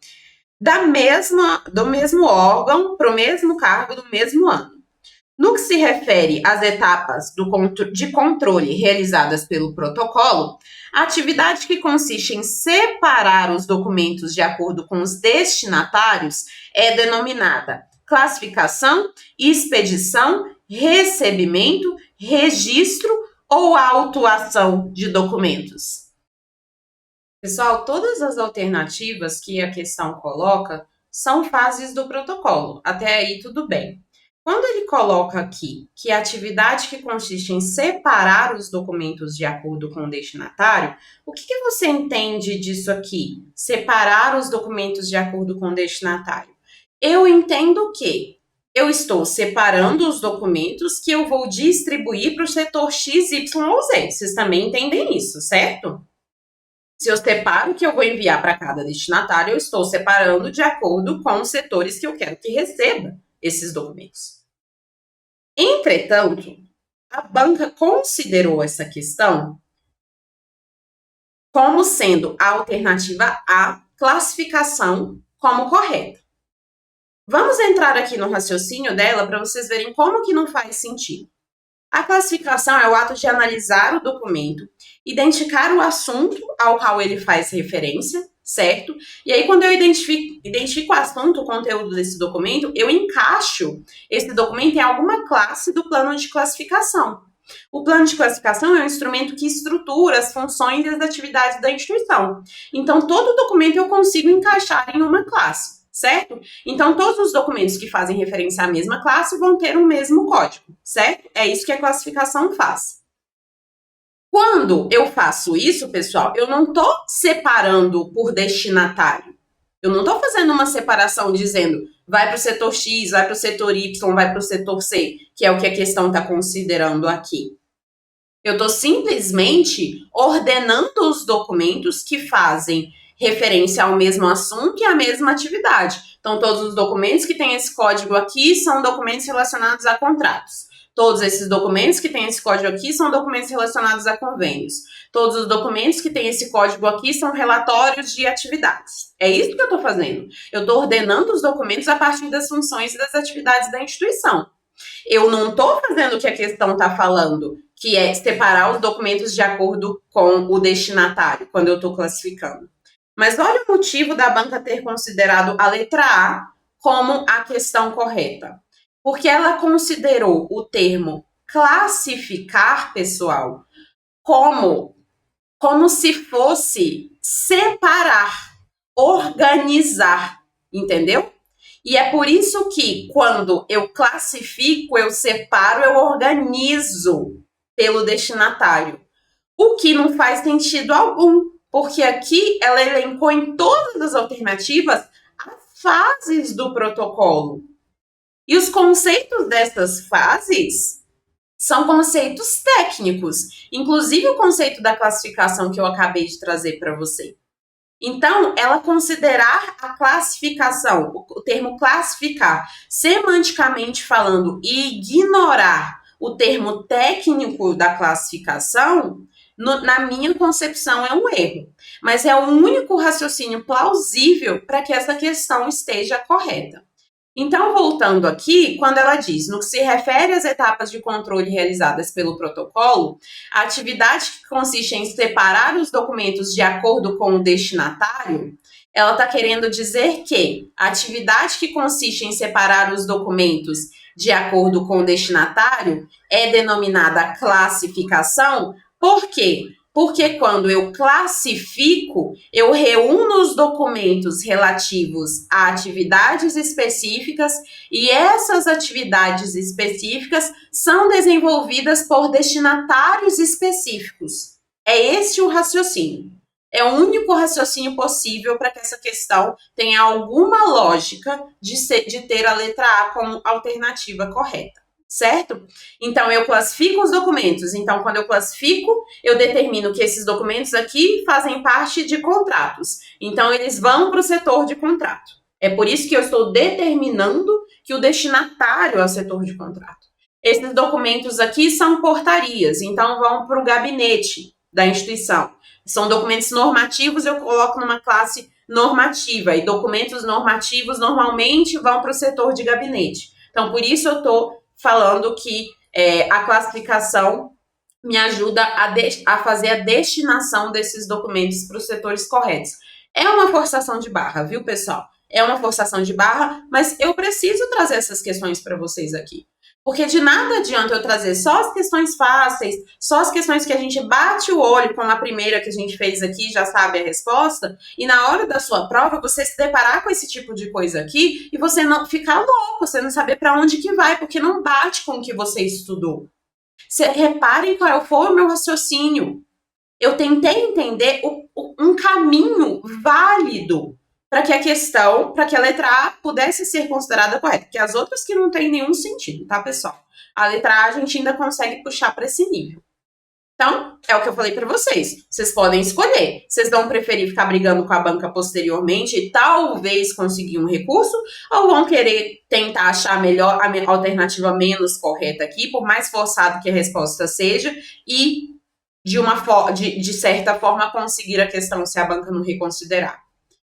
do mesmo órgão, para o mesmo cargo, do mesmo ano. No que se refere às etapas de controle realizadas pelo protocolo, a atividade que consiste em separar os documentos de acordo com os destinatários é denominada classificação, expedição, recebimento, registro ou autuação de documentos. Pessoal, todas as alternativas que a questão coloca são fases do protocolo. Até aí, tudo bem. Quando ele coloca aqui que a atividade que consiste em separar os documentos de acordo com o destinatário, o que você entende disso aqui? Separar os documentos de acordo com o destinatário. Eu entendo que eu estou separando os documentos que eu vou distribuir para o setor X, Y ou Z. Vocês também entendem isso, certo? Se eu separo o que eu vou enviar para cada destinatário, eu estou separando de acordo com os setores que eu quero que receba esses documentos. Entretanto, a banca considerou essa questão como sendo a alternativa A, classificação, como correta. Vamos entrar aqui no raciocínio dela para vocês verem como que não faz sentido. A classificação é o ato de analisar o documento, identificar o assunto ao qual ele faz referência, certo? E aí, quando eu identifico o assunto, o conteúdo desse documento, eu encaixo esse documento em alguma classe do plano de classificação. O plano de classificação é um instrumento que estrutura as funções e as atividades da instituição. Então, todo documento eu consigo encaixar em uma classe, certo? Então, todos os documentos que fazem referência à mesma classe vão ter o mesmo código, certo? É isso que a classificação faz. Quando eu faço isso, pessoal, eu não estou separando por destinatário. Eu não estou fazendo uma separação dizendo vai para o setor X, vai para o setor Y, vai para o setor C, que é o que a questão está considerando aqui. Eu estou simplesmente ordenando os documentos que fazem referência ao mesmo assunto e à mesma atividade. Então, todos os documentos que têm esse código aqui são documentos relacionados a contratos. Todos esses documentos que têm esse código aqui são documentos relacionados a convênios. Todos os documentos que têm esse código aqui são relatórios de atividades. É isso que eu estou fazendo. Eu estou ordenando os documentos a partir das funções e das atividades da instituição. Eu não estou fazendo o que a questão está falando, que é separar os documentos de acordo com o destinatário, quando eu estou classificando. Mas olha o motivo da banca ter considerado a letra A como a questão correta. Porque ela considerou o termo classificar, pessoal, como se fosse separar, organizar, entendeu? E é por isso que quando eu classifico, eu separo, eu organizo pelo destinatário. O que não faz sentido algum, porque aqui ela elencou em todas as alternativas as fases do protocolo. E os conceitos dessas fases são conceitos técnicos, inclusive o conceito da classificação que eu acabei de trazer para você. Então, ela considerar a classificação, o termo classificar, semanticamente falando, e ignorar o termo técnico da classificação, na minha concepção, é um erro. Mas é o único raciocínio plausível para que essa questão esteja correta. Então, voltando aqui, quando ela diz, no que se refere às etapas de controle realizadas pelo protocolo, a atividade que consiste em separar os documentos de acordo com o destinatário, ela está querendo dizer que a atividade que consiste em separar os documentos de acordo com o destinatário é denominada classificação. Por quê? Porque quando eu classifico, eu reúno os documentos relativos a atividades específicas e essas atividades específicas são desenvolvidas por destinatários específicos. É esse o raciocínio. É o único raciocínio possível para que essa questão tenha alguma lógica de ter a letra A como alternativa correta. Certo? Então, eu classifico os documentos. Então, quando eu classifico, eu determino que esses documentos aqui fazem parte de contratos. Então, eles vão para o setor de contrato. É por isso que eu estou determinando que o destinatário é o setor de contrato. Esses documentos aqui são portarias, então vão para o gabinete da instituição. São documentos normativos, eu coloco numa classe normativa. E documentos normativos normalmente vão para o setor de gabinete. Então, por isso eu estou falando que a classificação me ajuda a fazer a destinação desses documentos para os setores corretos. É uma forçação de barra, viu, pessoal? É uma forçação de barra, mas eu preciso trazer essas questões para vocês aqui. Porque de nada adianta eu trazer só as questões fáceis, só as questões que a gente bate o olho, como a primeira que a gente fez aqui, já sabe a resposta, e na hora da sua prova você se deparar com esse tipo de coisa aqui e você não ficar louco, você não saber para onde que vai, porque não bate com o que você estudou. Reparem qual foi o meu raciocínio. Eu tentei entender um caminho válido para que a questão, para que a letra A pudesse ser considerada correta, porque as outras que não tem nenhum sentido, tá, pessoal? A letra A a gente ainda consegue puxar para esse nível. Então, é o que eu falei para vocês. Vocês podem escolher. Vocês vão preferir ficar brigando com a banca posteriormente e talvez conseguir um recurso, ou vão querer tentar achar melhor a alternativa menos correta aqui, por mais forçado que a resposta seja, e de certa forma conseguir a questão se a banca não reconsiderar.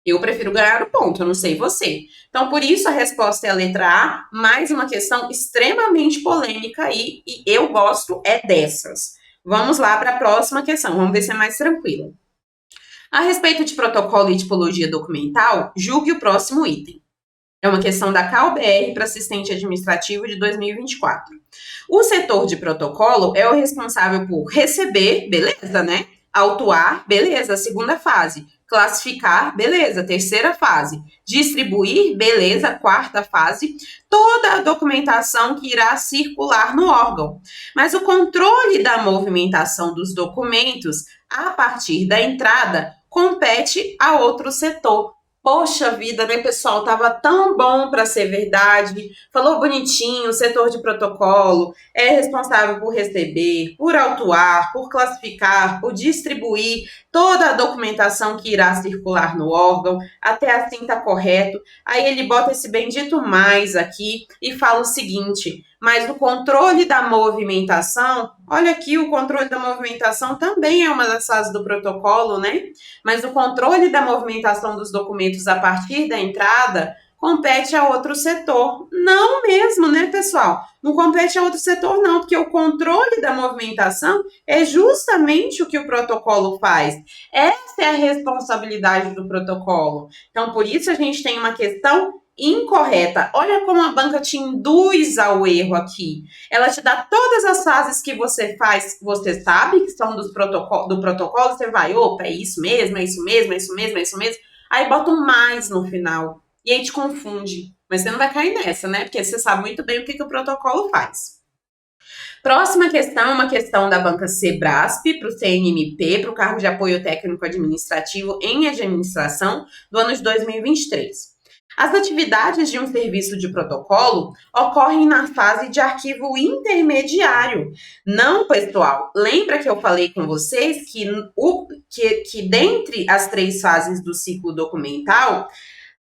Eu prefiro ganhar o ponto, eu não sei você. Então, por isso, a resposta é a letra A, mais uma questão extremamente polêmica aí, e eu gosto dessas. Vamos lá para a próxima questão, vamos ver se é mais tranquila. A respeito de protocolo e tipologia documental, julgue o próximo item. É uma questão da CalBR para assistente administrativo de 2024. O setor de protocolo é o responsável por receber, beleza, né? Autuar, beleza, segunda fase. Classificar, beleza, terceira fase. Distribuir, beleza, quarta fase. Toda a documentação que irá circular no órgão. Mas o controle da movimentação dos documentos a partir da entrada compete a outro setor. Poxa vida, né, pessoal? Tava tão bom para ser verdade. Falou bonitinho, o setor de protocolo é responsável por receber, por autuar, por classificar, por distribuir toda a documentação que irá circular no órgão. Até assim tá correto. Aí ele bota esse bendito mais aqui e fala o seguinte: mas o controle da movimentação, olha aqui, o controle da movimentação também é uma das fases do protocolo, né? Mas o controle da movimentação dos documentos a partir da entrada compete a outro setor. Não mesmo, né, pessoal? Não compete a outro setor, não, porque o controle da movimentação é justamente o que o protocolo faz. Essa é a responsabilidade do protocolo. Então, por isso a gente tem uma questão incorreta. Olha como a banca te induz ao erro aqui. Ela te dá todas as fases que você faz, você sabe que são do protocolo, você vai, opa, é isso mesmo, é isso mesmo, é isso mesmo, é isso mesmo. Aí bota um mais no final. E aí te confunde. Mas você não vai cair nessa, né? Porque você sabe muito bem o que o protocolo faz. Próxima questão é uma questão da banca Sebrasp para o CNMP, para o cargo de apoio técnico administrativo em administração do ano de 2023. As atividades de um serviço de protocolo ocorrem na fase de arquivo intermediário. Não, pessoal, lembra que eu falei com vocês que dentre as 3 fases do ciclo documental,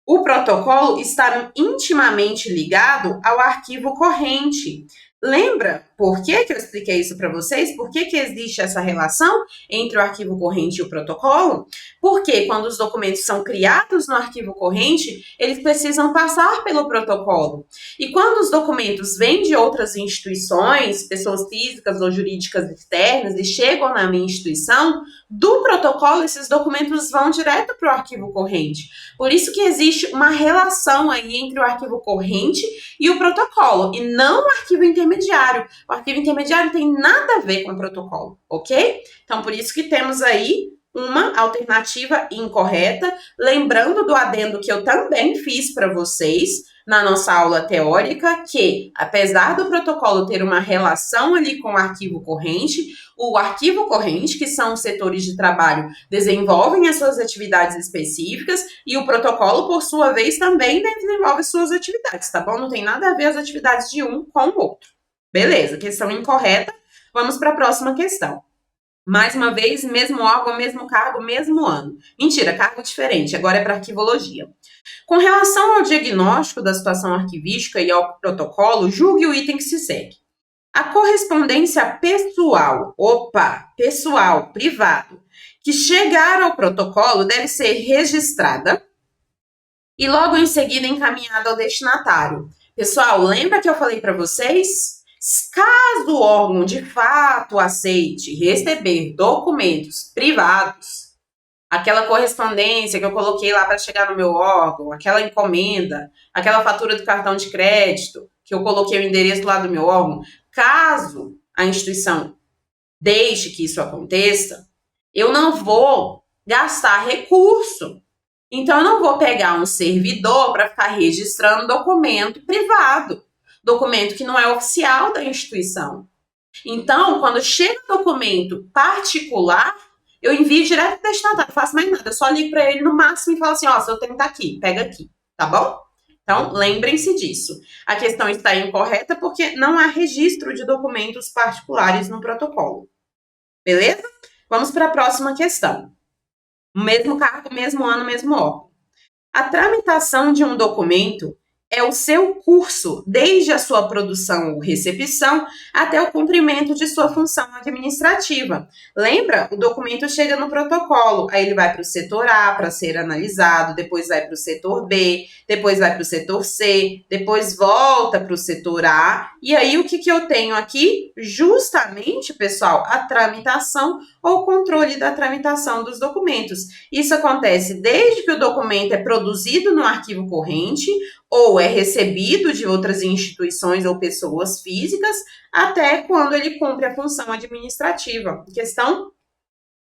o protocolo está intimamente ligado ao arquivo corrente. Lembra por que eu expliquei isso para vocês? Por que existe essa relação entre o arquivo corrente e o protocolo? Porque quando os documentos são criados no arquivo corrente, eles precisam passar pelo protocolo. E quando os documentos vêm de outras instituições, pessoas físicas ou jurídicas externas, e chegam na minha instituição, do protocolo esses documentos vão direto para o arquivo corrente. Por isso que existe uma relação aí entre o arquivo corrente e o protocolo, e não o arquivo intermediário. O arquivo intermediário tem nada a ver com o protocolo, ok? Então, por isso que temos aí uma alternativa incorreta, lembrando do adendo que eu também fiz para vocês na nossa aula teórica, que apesar do protocolo ter uma relação ali com o arquivo corrente, que são os setores de trabalho, desenvolvem as suas atividades específicas e o protocolo, por sua vez, também desenvolve suas atividades, tá bom? Não tem nada a ver as atividades de um com o outro. Beleza, questão incorreta. Vamos para a próxima questão. Mais uma vez, mesmo órgão, mesmo cargo, mesmo ano. Mentira, cargo diferente, agora é para arquivologia. Com relação ao diagnóstico da situação arquivística e ao protocolo, julgue o item que se segue. A correspondência pessoal, privado, que chegar ao protocolo deve ser registrada e logo em seguida encaminhada ao destinatário. Pessoal, lembra que eu falei para vocês? Caso o órgão de fato aceite receber documentos privados, aquela correspondência que eu coloquei lá para chegar no meu órgão, aquela encomenda, aquela fatura do cartão de crédito, que eu coloquei o endereço lá do meu órgão, caso a instituição deixe que isso aconteça, eu não vou gastar recurso. Então, eu não vou pegar um servidor para ficar registrando documento privado, documento que não é oficial da instituição. Então, quando chega documento particular, eu envio direto para o destinatário, não faço mais nada, eu só ligo para ele no máximo e falo assim, seu trem tá aqui, pega aqui, tá bom? Então, lembrem-se disso. A questão está incorreta porque não há registro de documentos particulares no protocolo. Beleza? Vamos para a próxima questão. Mesmo cargo, mesmo ano, mesmo órgão. A tramitação de um documento é o seu curso, desde a sua produção ou recepção até o cumprimento de sua função administrativa. Lembra? O documento chega no protocolo, aí ele vai para o setor A para ser analisado, depois vai para o setor B, depois vai para o setor C, depois volta para o setor A. E aí o que eu tenho aqui? Justamente, pessoal, a tramitação ou controle da tramitação dos documentos. Isso acontece desde que o documento é produzido no arquivo corrente, ou é recebido de outras instituições ou pessoas físicas, até quando ele cumpre a função administrativa. Questão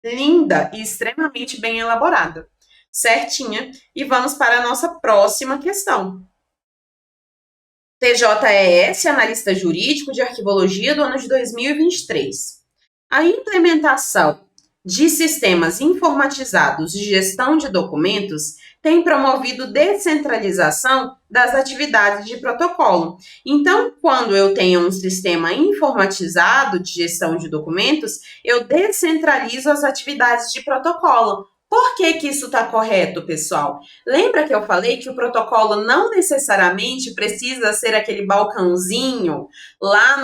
linda e extremamente bem elaborada. Certinha. E vamos para a nossa próxima questão. TJES, analista jurídico de arquivologia do ano de 2023. A implementação de sistemas informatizados de gestão de documentos tem promovido descentralização das atividades de protocolo. Então, quando eu tenho um sistema informatizado de gestão de documentos, eu descentralizo as atividades de protocolo. Por que isso está correto, pessoal? Lembra que eu falei que o protocolo não necessariamente precisa ser aquele balcãozinho lá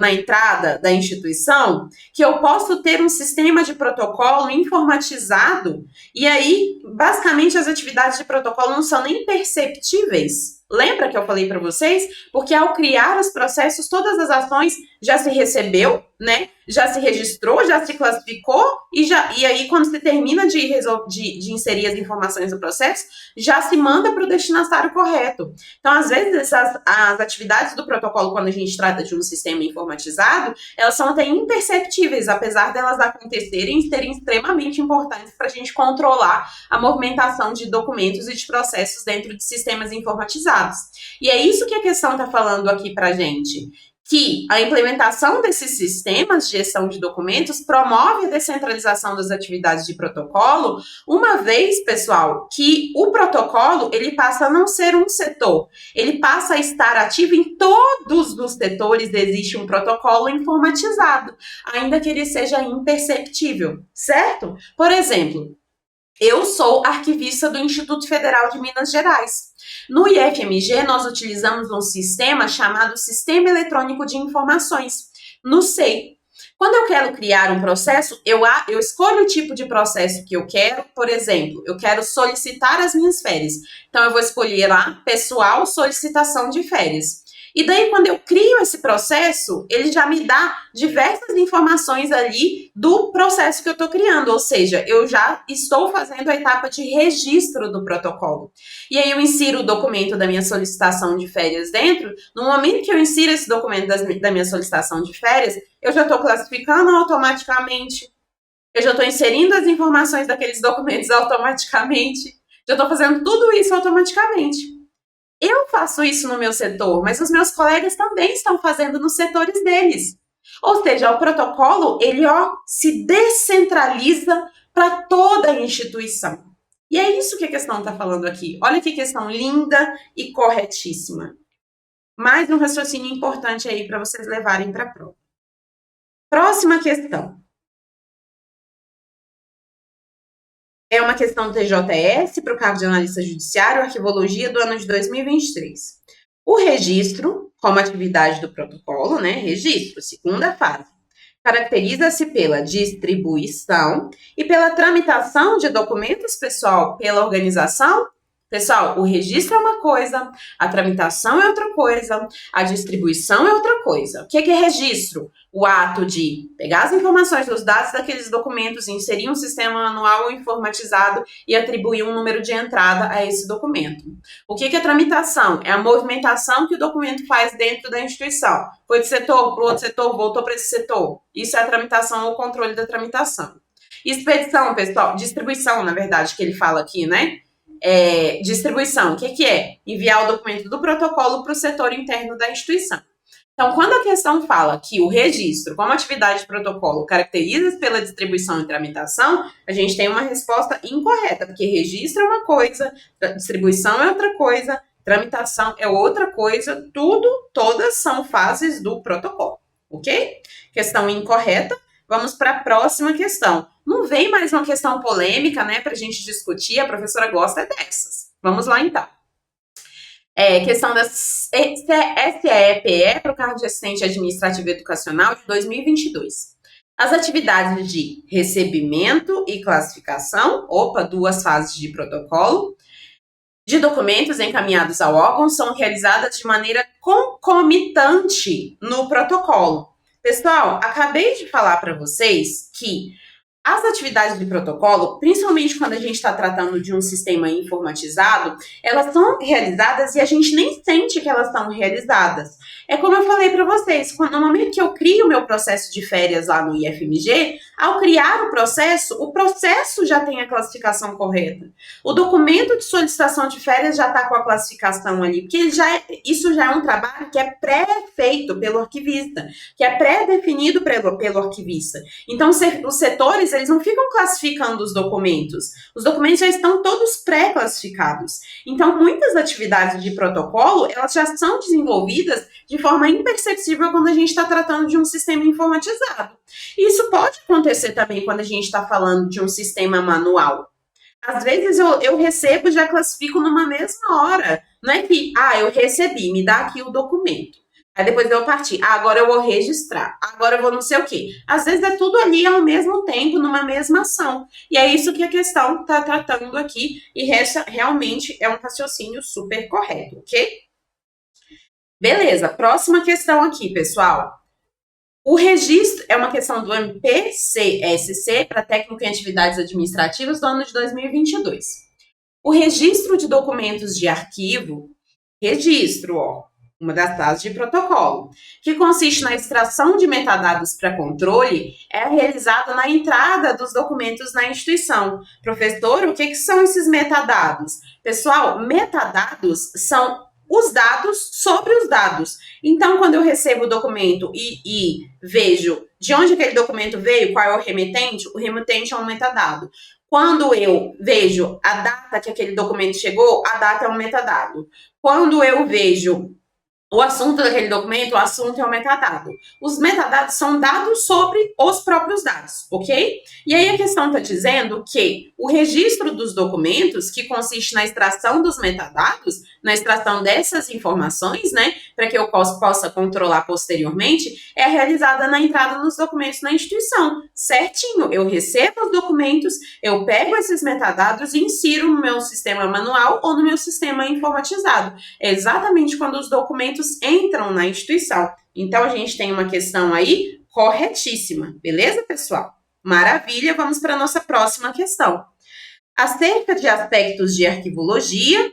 na entrada da instituição? Que eu posso ter um sistema de protocolo informatizado e aí, basicamente, as atividades de protocolo não são nem perceptíveis. Lembra que eu falei para vocês? Porque ao criar os processos, todas as ações já se recebeu, né? Já se registrou, já se classificou e aí quando se termina de inserir as informações no processo, já se manda para o destinatário correto. Então, às vezes, as atividades do protocolo, quando a gente trata de um sistema informatizado, elas são até imperceptíveis, apesar delas acontecerem e serem extremamente importantes para a gente controlar a movimentação de documentos e de processos dentro de sistemas informatizados. E é isso que a questão está falando aqui para a gente. que a implementação desses sistemas de gestão de documentos promove a descentralização das atividades de protocolo, uma vez, pessoal, que o protocolo ele passa a não ser um setor, ele passa a estar ativo em todos os setores, existe um protocolo informatizado, ainda que ele seja imperceptível, certo? Por exemplo, eu sou arquivista do Instituto Federal de Minas Gerais. No IFMG, nós utilizamos um sistema chamado Sistema Eletrônico de Informações, no SEI. Quando eu quero criar um processo, eu escolho o tipo de processo que eu quero. Por exemplo, eu quero solicitar as minhas férias. Então, eu vou escolher lá, pessoal, solicitação de férias. E daí, quando eu crio esse processo, ele já me dá diversas informações ali do processo que eu estou criando, ou seja, eu já estou fazendo a etapa de registro do protocolo. E aí eu insiro o documento da minha solicitação de férias dentro. No momento que eu insiro esse documento da minha solicitação de férias, eu já estou classificando automaticamente, eu já estou inserindo as informações daqueles documentos automaticamente, já estou fazendo tudo isso automaticamente. Eu faço isso no meu setor, mas os meus colegas também estão fazendo nos setores deles. Ou seja, o protocolo, ele se descentraliza para toda a instituição. E é isso que a questão está falando aqui. Olha que questão linda e corretíssima. Mais um raciocínio importante aí para vocês levarem para a prova. Próxima questão. É uma questão do TJS para o cargo de analista judiciário, arquivologia do ano de 2023. O registro, como atividade do protocolo, né? Registro, segunda fase, caracteriza-se pela distribuição e pela tramitação de documentos, pessoal, pela organização. Pessoal, o registro é uma coisa, a tramitação é outra coisa, a distribuição é outra coisa. O que é registro? O ato de pegar as informações dos dados daqueles documentos, inserir um sistema manual ou informatizado e atribuir um número de entrada a esse documento. O que é tramitação? É a movimentação que o documento faz dentro da instituição. Foi de setor para o outro setor, voltou para esse setor. Isso é a tramitação ou controle da tramitação. Expedição, pessoal, distribuição, na verdade, que ele fala aqui, né? Distribuição, o que é? Enviar o documento do protocolo para o setor interno da instituição. Então, quando a questão fala que o registro, como atividade de protocolo, caracteriza-se pela distribuição e tramitação, a gente tem uma resposta incorreta, porque registro é uma coisa, distribuição é outra coisa, tramitação é outra coisa, todas são fases do protocolo, ok? Questão incorreta. Vamos para a próxima questão. Não vem mais uma questão polêmica, né, para a gente discutir, a professora gosta dessas. Vamos lá, então. Questão da SEEPE para o cargo de assistente administrativo educacional de 2022. As atividades de recebimento e classificação, duas fases de protocolo, de documentos encaminhados ao órgão são realizadas de maneira concomitante no protocolo. Pessoal, acabei de falar para vocês que as atividades de protocolo, principalmente quando a gente está tratando de um sistema informatizado, elas são realizadas e a gente nem sente que elas são realizadas. É como eu falei para vocês, no momento que eu crio o meu processo de férias lá no IFMG, ao criar o processo já tem a classificação correta. O documento de solicitação de férias já está com a classificação ali, porque isso já é um trabalho que é pré-feito pelo arquivista, que é pré-definido pelo arquivista. Então, os setores, eles não ficam classificando os documentos já estão todos pré-classificados. Então, muitas atividades de protocolo, elas já são desenvolvidas de forma imperceptível quando a gente está tratando de um sistema informatizado. Isso pode acontecer também quando a gente está falando de um sistema manual. Às vezes eu recebo e já classifico numa mesma hora. Não é que, eu recebi, me dá aqui o documento. Aí depois eu parti, agora eu vou registrar, agora eu vou não sei o quê. Às vezes é tudo ali ao mesmo tempo, numa mesma ação. E é isso que a questão está tratando aqui, e essa realmente é um raciocínio super correto, ok? Beleza, próxima questão aqui, pessoal. O registro é uma questão do MPCSC para técnico em atividades administrativas do ano de 2022. O registro de documentos de arquivo, uma das fases de protocolo, que consiste na extração de metadados para controle, é realizada na entrada dos documentos na instituição. Professor, o que são esses metadados? Pessoal, metadados são os dados sobre os dados. Então, quando eu recebo o documento e vejo de onde aquele documento veio, qual é o remetente é um metadado. Quando eu vejo a data que aquele documento chegou, a data é um metadado. Quando eu vejo o assunto daquele documento, o assunto é o metadado. Os metadados são dados sobre os próprios dados, ok? E aí a questão está dizendo que o registro dos documentos, que consiste na extração dos metadados, na extração dessas informações, né, para que eu possa controlar posteriormente, é realizada na entrada nos documentos na instituição. Certinho, eu recebo os documentos, eu pego esses metadados e insiro no meu sistema manual ou no meu sistema informatizado. É exatamente quando os documentos entram na instituição. Então, a gente tem uma questão aí corretíssima, beleza, pessoal? Maravilha, vamos para a nossa próxima questão. Acerca de aspectos de arquivologia,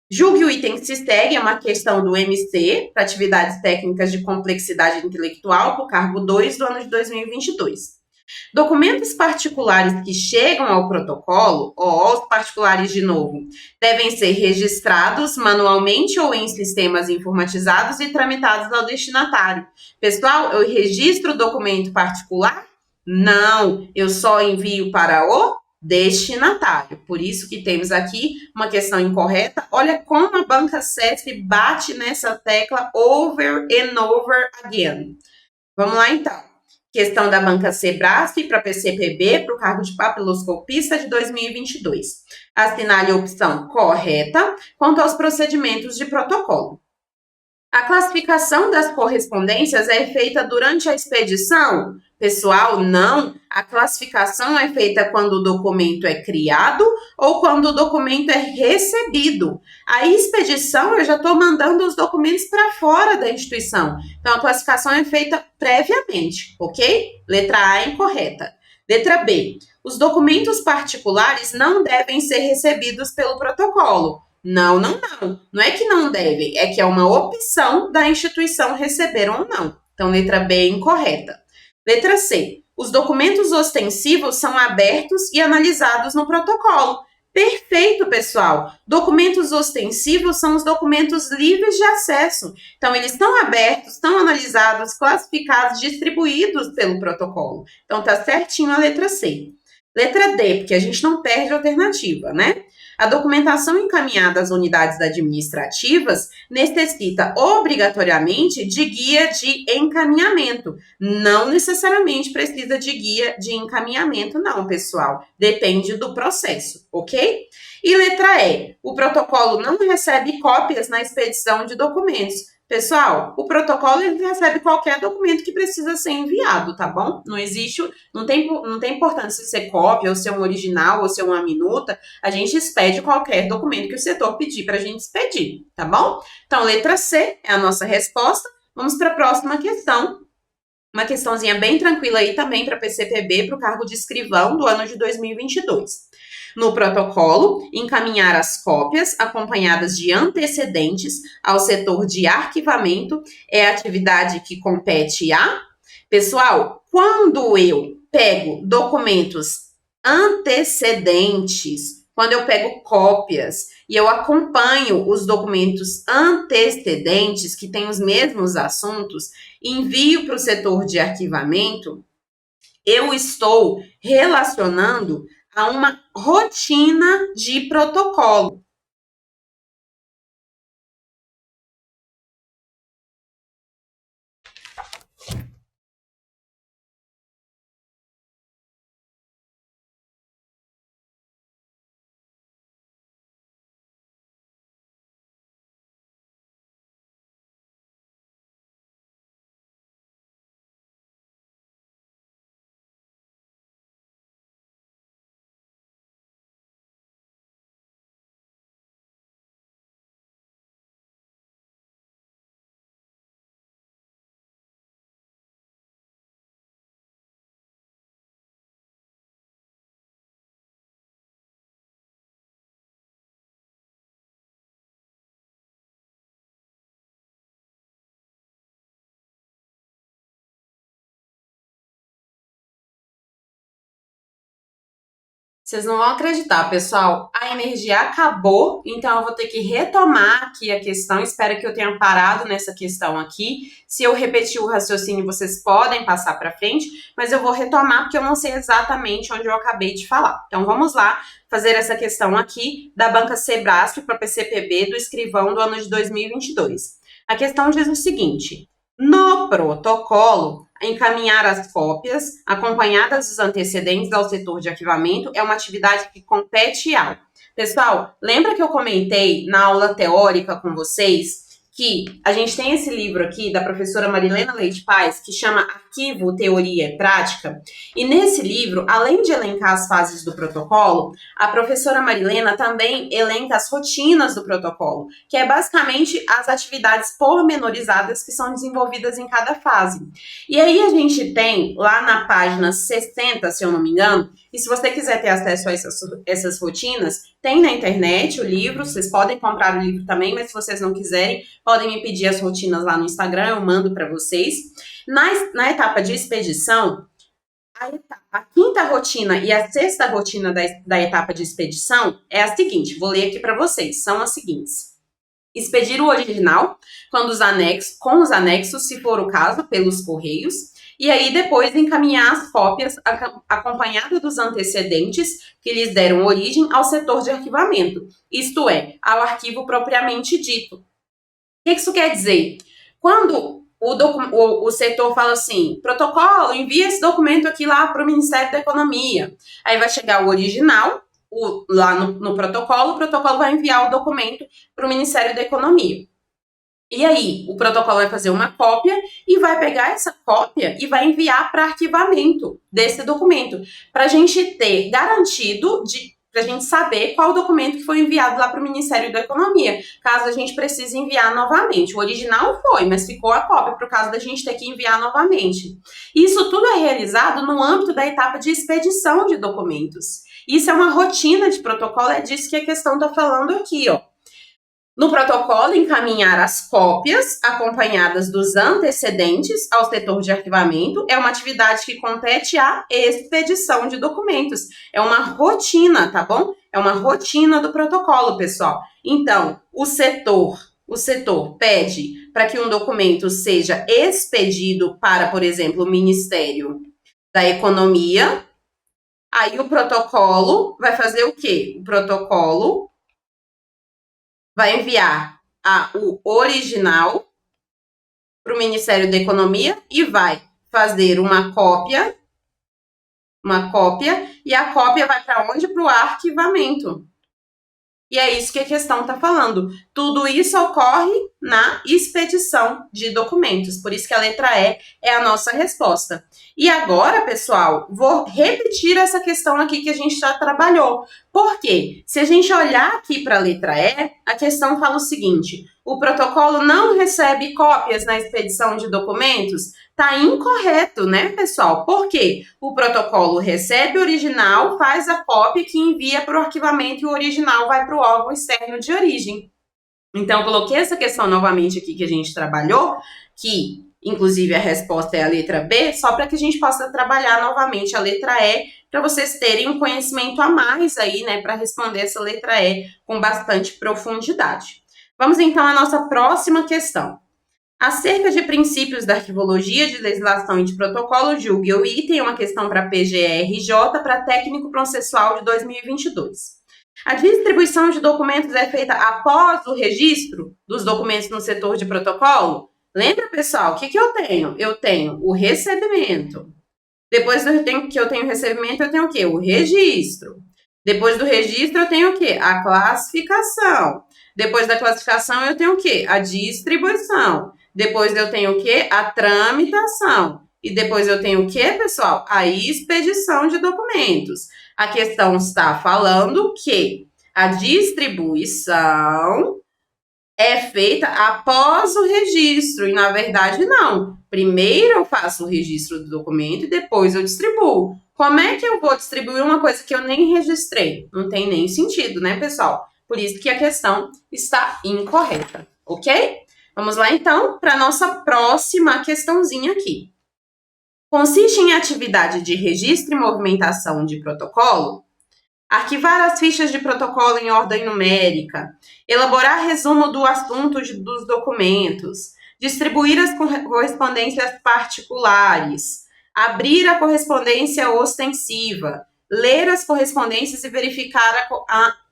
julgue o item que se segue, é uma questão do MC, para atividades técnicas de complexidade intelectual, para o cargo 2 do ano de 2022. Documentos particulares que chegam ao protocolo, ou aos particulares de novo, devem ser registrados manualmente ou em sistemas informatizados e tramitados ao destinatário. Pessoal, eu registro o documento particular? Não, eu só envio para o destinatário. Por isso que temos aqui uma questão incorreta. Olha como a banca CESP bate nessa tecla over and over again. Vamos lá, então. Questão da banca Sebrasp para PCPB, para o cargo de papiloscopista de 2022. Assinale a opção correta quanto aos procedimentos de protocolo. A classificação das correspondências é feita durante a expedição? Pessoal, não. A classificação é feita quando o documento é criado ou quando o documento é recebido. A expedição, eu já estou mandando os documentos para fora da instituição. Então, a classificação é feita previamente, ok? Letra A é incorreta. Letra B. Os documentos particulares não devem ser recebidos pelo protocolo. Não, não, não. Não é que não deve, é que é uma opção da instituição receber ou não. Então, letra B é incorreta. Letra C. Os documentos ostensivos são abertos e analisados no protocolo. Perfeito, pessoal. Documentos ostensivos são os documentos livres de acesso. Então, eles estão abertos, estão analisados, classificados, distribuídos pelo protocolo. Então, tá certinho a letra C. Letra D, porque a gente não perde a alternativa, né? A documentação encaminhada às unidades administrativas necessita obrigatoriamente de guia de encaminhamento. Não necessariamente precisa de guia de encaminhamento, não, pessoal. Depende do processo, ok? E letra E. O protocolo não recebe cópias na expedição de documentos. Pessoal, o protocolo ele recebe qualquer documento que precisa ser enviado, tá bom? Não tem importância se ser cópia, ou ser um original, ou ser uma minuta. A gente expede qualquer documento que o setor pedir para a gente expedir, tá bom? Então, letra C é a nossa resposta. Vamos para a próxima questão. Uma questãozinha bem tranquila aí também para PCPB, para o cargo de escrivão do ano de 2022. No protocolo, encaminhar as cópias acompanhadas de antecedentes ao setor de arquivamento é a atividade que compete a... Pessoal, quando eu pego documentos antecedentes, quando eu pego cópias e eu acompanho os documentos antecedentes, que têm os mesmos assuntos, envio para o setor de arquivamento, eu estou relacionando a uma rotina de protocolo. Vocês não vão acreditar, pessoal. A energia acabou, então eu vou ter que retomar aqui a questão. Espero que eu tenha parado nessa questão aqui. Se eu repetir o raciocínio, vocês podem passar para frente, mas eu vou retomar porque eu não sei exatamente onde eu acabei de falar. Então vamos lá fazer essa questão aqui da banca Sebrasp para PCPB do escrivão do ano de 2022. A questão diz o seguinte: no protocolo, encaminhar as cópias, acompanhadas dos antecedentes ao setor de arquivamento, é uma atividade que compete ao. Pessoal, lembra que eu comentei na aula teórica com vocês que a gente tem esse livro aqui da professora Marilena Leite Paz, que chama Arquivo, Teoria e Prática, e nesse livro, além de elencar as fases do protocolo, a professora Marilena também elenca as rotinas do protocolo, que é basicamente as atividades pormenorizadas que são desenvolvidas em cada fase. E aí a gente tem lá na página 60, se eu não me engano, e se você quiser ter acesso a essas rotinas, tem na internet o livro, vocês podem comprar o livro também, mas se vocês não quiserem, podem me pedir as rotinas lá no Instagram, eu mando para vocês. Na etapa de expedição, a quinta rotina e a sexta rotina da etapa de expedição é a seguinte, vou ler aqui para vocês, são as seguintes. Expedir o original com os anexos, se for o caso, pelos correios, e aí depois encaminhar as cópias acompanhadas dos antecedentes que lhes deram origem ao setor de arquivamento, isto é, ao arquivo propriamente dito. O que isso quer dizer? Quando o setor fala assim, protocolo, envia esse documento aqui lá para o Ministério da Economia, aí vai chegar o original, lá no protocolo, o protocolo vai enviar o documento para o Ministério da Economia. E aí, o protocolo vai fazer uma cópia e vai pegar essa cópia e vai enviar para arquivamento desse documento, para a gente ter garantido, para a gente saber qual documento que foi enviado lá para o Ministério da Economia, caso a gente precise enviar novamente. O original foi, mas ficou a cópia, por causa da gente ter que enviar novamente. Isso tudo é realizado no âmbito da etapa de expedição de documentos. Isso é uma rotina de protocolo, é disso que a questão está falando aqui, ó. No protocolo, encaminhar as cópias acompanhadas dos antecedentes ao setor de arquivamento é uma atividade que compete à expedição de documentos. É uma rotina, tá bom? É uma rotina do protocolo, pessoal. Então, o setor pede para que um documento seja expedido para, por exemplo, o Ministério da Economia. Aí o protocolo vai fazer o quê? O protocolo vai enviar o original para o Ministério da Economia e vai fazer uma cópia, e a cópia vai para onde? Para o arquivamento. E é isso que a questão está falando. Tudo isso ocorre na expedição de documentos. Por isso que a letra E é a nossa resposta. E agora, pessoal, vou repetir essa questão aqui que a gente já trabalhou. Por quê? Se a gente olhar aqui para a letra E, a questão fala o seguinte: o protocolo não recebe cópias na expedição de documentos? Tá incorreto, né, pessoal? Por quê? O protocolo recebe o original, faz a cópia que envia para o arquivamento e o original vai para o órgão externo de origem. Então, eu coloquei essa questão novamente aqui que a gente trabalhou, que inclusive a resposta é a letra B, só para que a gente possa trabalhar novamente a letra E, para vocês terem um conhecimento a mais aí, né, para responder essa letra E com bastante profundidade. Vamos então à nossa próxima questão. Acerca de princípios da arquivologia, de legislação e de protocolo, julgue o item, uma questão para PGRJ, para técnico processual de 2022. A distribuição de documentos é feita após o registro dos documentos no setor de protocolo? Lembra, pessoal, o que eu tenho? Eu tenho o recebimento. Depois que eu tenho o recebimento, eu tenho o quê? O registro. Depois do registro, eu tenho o quê? A classificação. Depois da classificação, eu tenho o quê? A distribuição. Depois eu tenho o quê? A tramitação. E depois eu tenho o quê, pessoal? A expedição de documentos. A questão está falando que a distribuição é feita após o registro. E, na verdade, não. Primeiro eu faço o registro do documento e depois eu distribuo. Como é que eu vou distribuir uma coisa que eu nem registrei? Não tem nem sentido, né, pessoal? Por isso que a questão está incorreta, ok? Vamos lá, então, para a nossa próxima questãozinha aqui. Consiste em atividade de registro e movimentação de protocolo? arquivar as fichas de protocolo em ordem numérica, elaborar resumo do assunto dos documentos, distribuir as correspondências particulares, abrir a correspondência ostensiva, ler as correspondências e verificar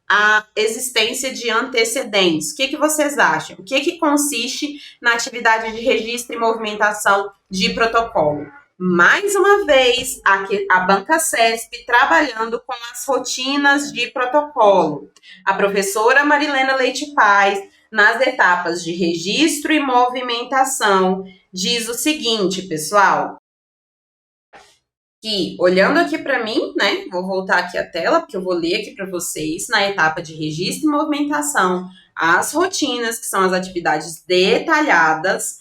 a existência de antecedentes. O que vocês acham? O que consiste na atividade de registro e movimentação de protocolo? Mais uma vez, a Banca CESP trabalhando com as rotinas de protocolo. A professora Marilena Leite Paz, nas etapas de registro e movimentação, diz o seguinte, pessoal, que, olhando aqui para mim, né, vou voltar aqui a tela, porque eu vou ler aqui para vocês, na etapa de registro e movimentação, as rotinas, que são as atividades detalhadas.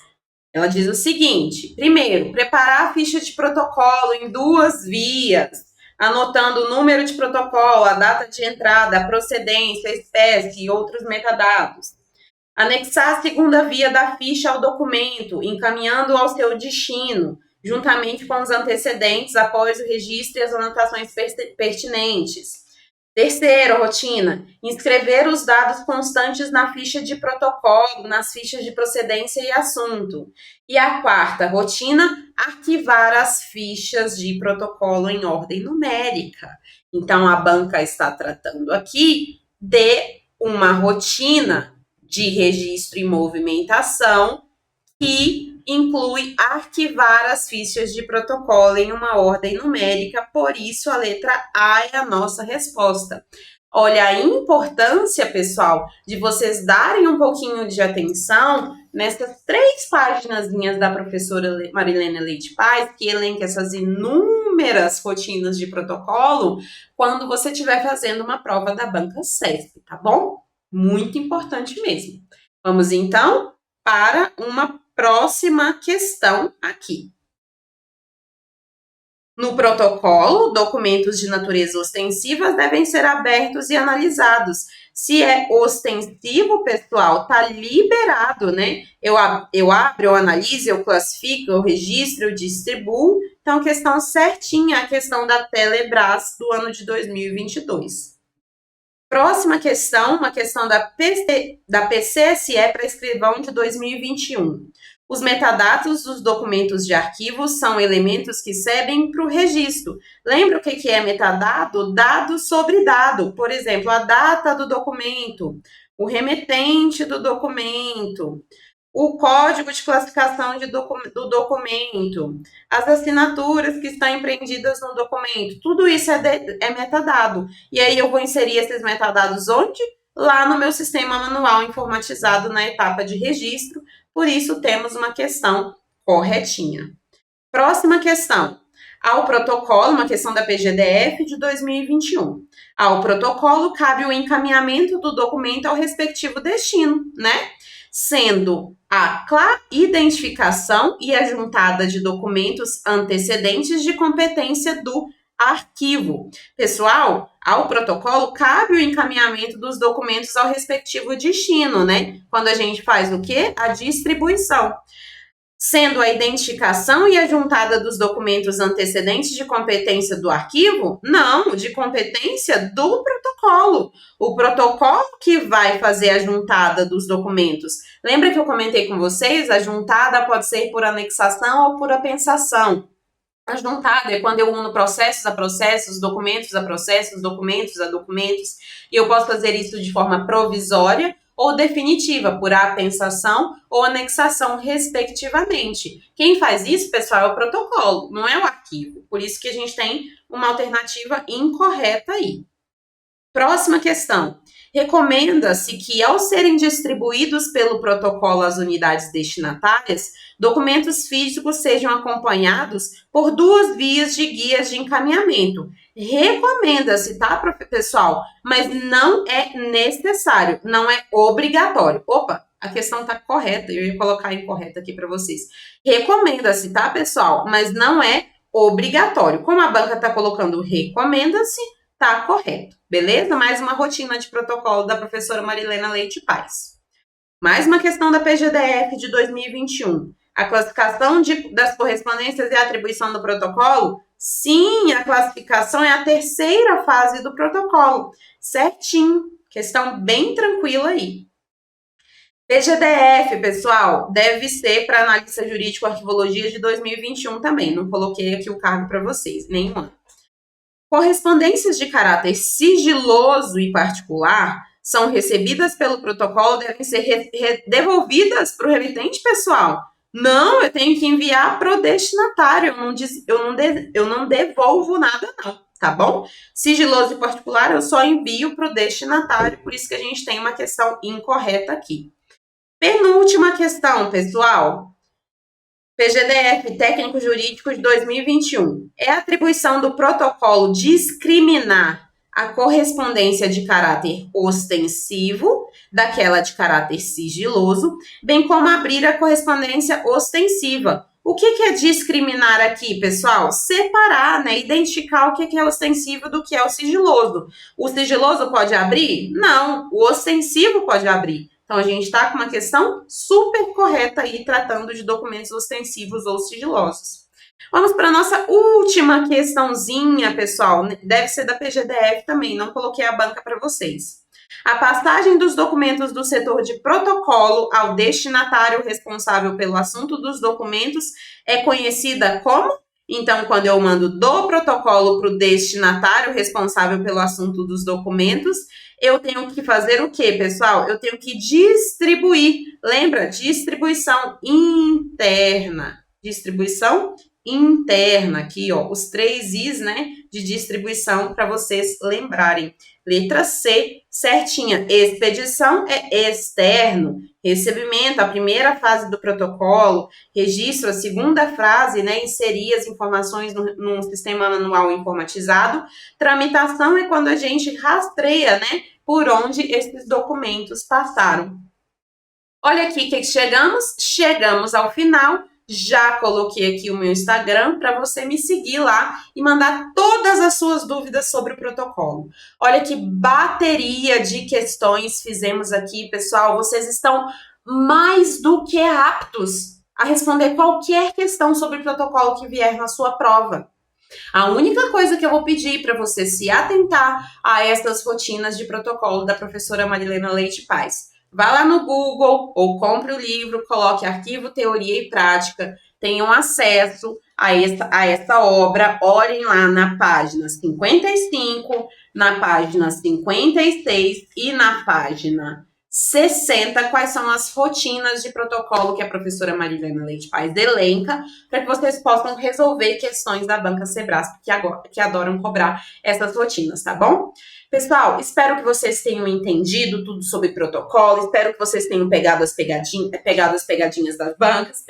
Ela diz o seguinte: primeiro, preparar a ficha de protocolo em 2 vias, anotando o número de protocolo, a data de entrada, a procedência, a espécie e outros metadados. Anexar a segunda via da ficha ao documento, encaminhando ao seu destino, juntamente com os antecedentes após o registro e as anotações pertinentes. Terceira rotina, inscrever os dados constantes na ficha de protocolo, nas fichas de procedência e assunto. E a quarta rotina, arquivar as fichas de protocolo em ordem numérica. Então, a banca está tratando aqui de uma rotina de registro e movimentação que inclui arquivar as fichas de protocolo em uma ordem numérica, por isso a letra A é a nossa resposta. Olha a importância, pessoal, de vocês darem um pouquinho de atenção nessas 3 páginas da professora Marilena Leite Paz, que elenca essas inúmeras rotinas de protocolo, quando você estiver fazendo uma prova da Banca CESP, tá bom? Muito importante mesmo. Vamos, então, para uma próxima questão aqui. No protocolo, documentos de natureza ostensiva devem ser abertos e analisados. Se é ostensivo, pessoal, tá liberado, né? Eu abro, eu analiso, eu classifico, eu registro, eu distribuo. Então, questão certinha, a questão da Telebrás do ano de 2022. Próxima questão, uma questão da PCSE para escrivão de 2021. Os metadados dos documentos de arquivo são elementos que servem para o registro. Lembra o que é metadado? Dado sobre dado. Por exemplo, a data do documento, o remetente do documento, o código de classificação do documento, as assinaturas que estão empreendidas no documento. Tudo isso é metadado. E aí eu vou inserir esses metadados onde? Lá no meu sistema manual informatizado na etapa de registro. Por isso, temos uma questão corretinha. Próxima questão. Ao protocolo, uma questão da PGDF de 2021. Ao protocolo, cabe o encaminhamento do documento ao respectivo destino, né? Sendo a identificação e a juntada de documentos antecedentes de competência do arquivo. Pessoal, ao protocolo cabe o encaminhamento dos documentos ao respectivo destino, né? Quando a gente faz o quê? A distribuição. Sendo a identificação e a juntada dos documentos antecedentes de competência do arquivo? Não, de competência do protocolo. O protocolo que vai fazer a juntada dos documentos. Lembra que eu comentei com vocês? A juntada pode ser por anexação ou por apensação. A juntada é quando eu uno processos a processos, documentos a processos, documentos a documentos, e eu posso fazer isso de forma provisória ou definitiva, por apensação ou anexação, respectivamente. Quem faz isso, pessoal, é o protocolo, não é o arquivo. Por isso que a gente tem uma alternativa incorreta aí. Próxima questão. Recomenda-se que, ao serem distribuídos pelo protocolo às unidades destinatárias, documentos físicos sejam acompanhados por 2 vias de guias de encaminhamento. Recomenda-se, tá, pessoal? Mas não é necessário, não é obrigatório. Opa, a questão tá correta, eu ia colocar incorreta aqui para vocês. Recomenda-se, tá, pessoal? Mas não é obrigatório. Como a banca tá colocando recomenda-se, tá correto, beleza? Mais uma rotina de protocolo da professora Marilena Leite Paz. Mais uma questão da PGDF de 2021. A classificação das correspondências e a atribuição do protocolo Sim, a classificação é a terceira fase do protocolo. Certinho. Questão bem tranquila aí. PGDF, pessoal, deve ser para analista jurídico arquivologia de 2021 também. Não coloquei aqui o cargo para vocês, nenhum ano. Correspondências de caráter sigiloso e particular são recebidas pelo protocolo, devem ser devolvidas para o remetente, pessoal. Não, eu tenho que enviar para o destinatário, eu não devolvo nada, não, tá bom? Sigiloso e particular, eu só envio para o destinatário, por isso que a gente tem uma questão incorreta aqui. Penúltima questão, pessoal. PGDF, Técnico Jurídico de 2021. É a atribuição do protocolo discriminar a correspondência de caráter ostensivo daquela de caráter sigiloso, bem como abrir a correspondência ostensiva. O que é discriminar aqui, pessoal? Separar, né? Identificar o que é ostensivo do que é o sigiloso. O sigiloso pode abrir? Não. O ostensivo pode abrir. Então, a gente está com uma questão super correta aí, tratando de documentos ostensivos ou sigilosos. Vamos para a nossa última questãozinha, pessoal. Deve ser da PGDF também, não coloquei a banca para vocês. A passagem dos documentos do setor de protocolo ao destinatário responsável pelo assunto dos documentos é conhecida como? Então, quando eu mando do protocolo para o destinatário responsável pelo assunto dos documentos, eu tenho que fazer o quê, pessoal? Eu tenho que distribuir. Lembra? Distribuição interna. Distribuição interna. Aqui, ó, os 3 Is, né, de distribuição para vocês lembrarem. Letra C, certinha. Expedição é externo. Recebimento, a primeira fase do protocolo. Registro, a segunda fase, né? Inserir as informações num sistema manual informatizado. Tramitação é quando a gente rastreia, né? Por onde esses documentos passaram. Olha aqui que chegamos. Chegamos ao final. Já coloquei aqui o meu Instagram para você me seguir lá e mandar todas as suas dúvidas sobre o protocolo. Olha que bateria de questões fizemos aqui, pessoal. Vocês estão mais do que aptos a responder qualquer questão sobre o protocolo que vier na sua prova. A única coisa que eu vou pedir para você se atentar a essas rotinas de protocolo da professora Marilena Leite Paz. Vá lá no Google ou compre o livro, coloque arquivo, teoria e prática, tenham acesso a essa obra, olhem lá na página 55, na página 56 e na página 60, quais são as rotinas de protocolo que a professora Marilena Leite Paz elenca, para que vocês possam resolver questões da banca Sebrasp, que adoram cobrar essas rotinas, tá bom? Pessoal, espero que vocês tenham entendido tudo sobre protocolo, espero que vocês tenham pegado as pegadinhas das bancas,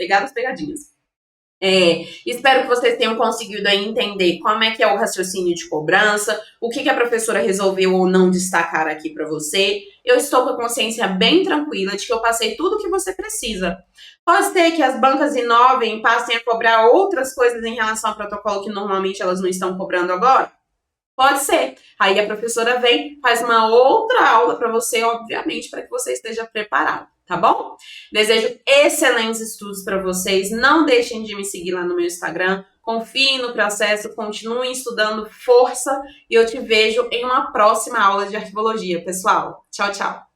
espero que vocês tenham conseguido aí entender como é que é o raciocínio de cobrança, o que a professora resolveu ou não destacar aqui para você. Eu estou com a consciência bem tranquila de que eu passei tudo o que você precisa. Pode ser que as bancas inovem, passem a cobrar outras coisas em relação ao protocolo que normalmente elas não estão cobrando agora? Pode ser. Aí a professora vem, faz uma outra aula para você, obviamente, para que você esteja preparado, tá bom? Desejo excelentes estudos para vocês. Não deixem de me seguir lá no meu Instagram. Confiem no processo, continuem estudando, força, e eu te vejo em uma próxima aula de arquivologia, pessoal. Tchau, tchau.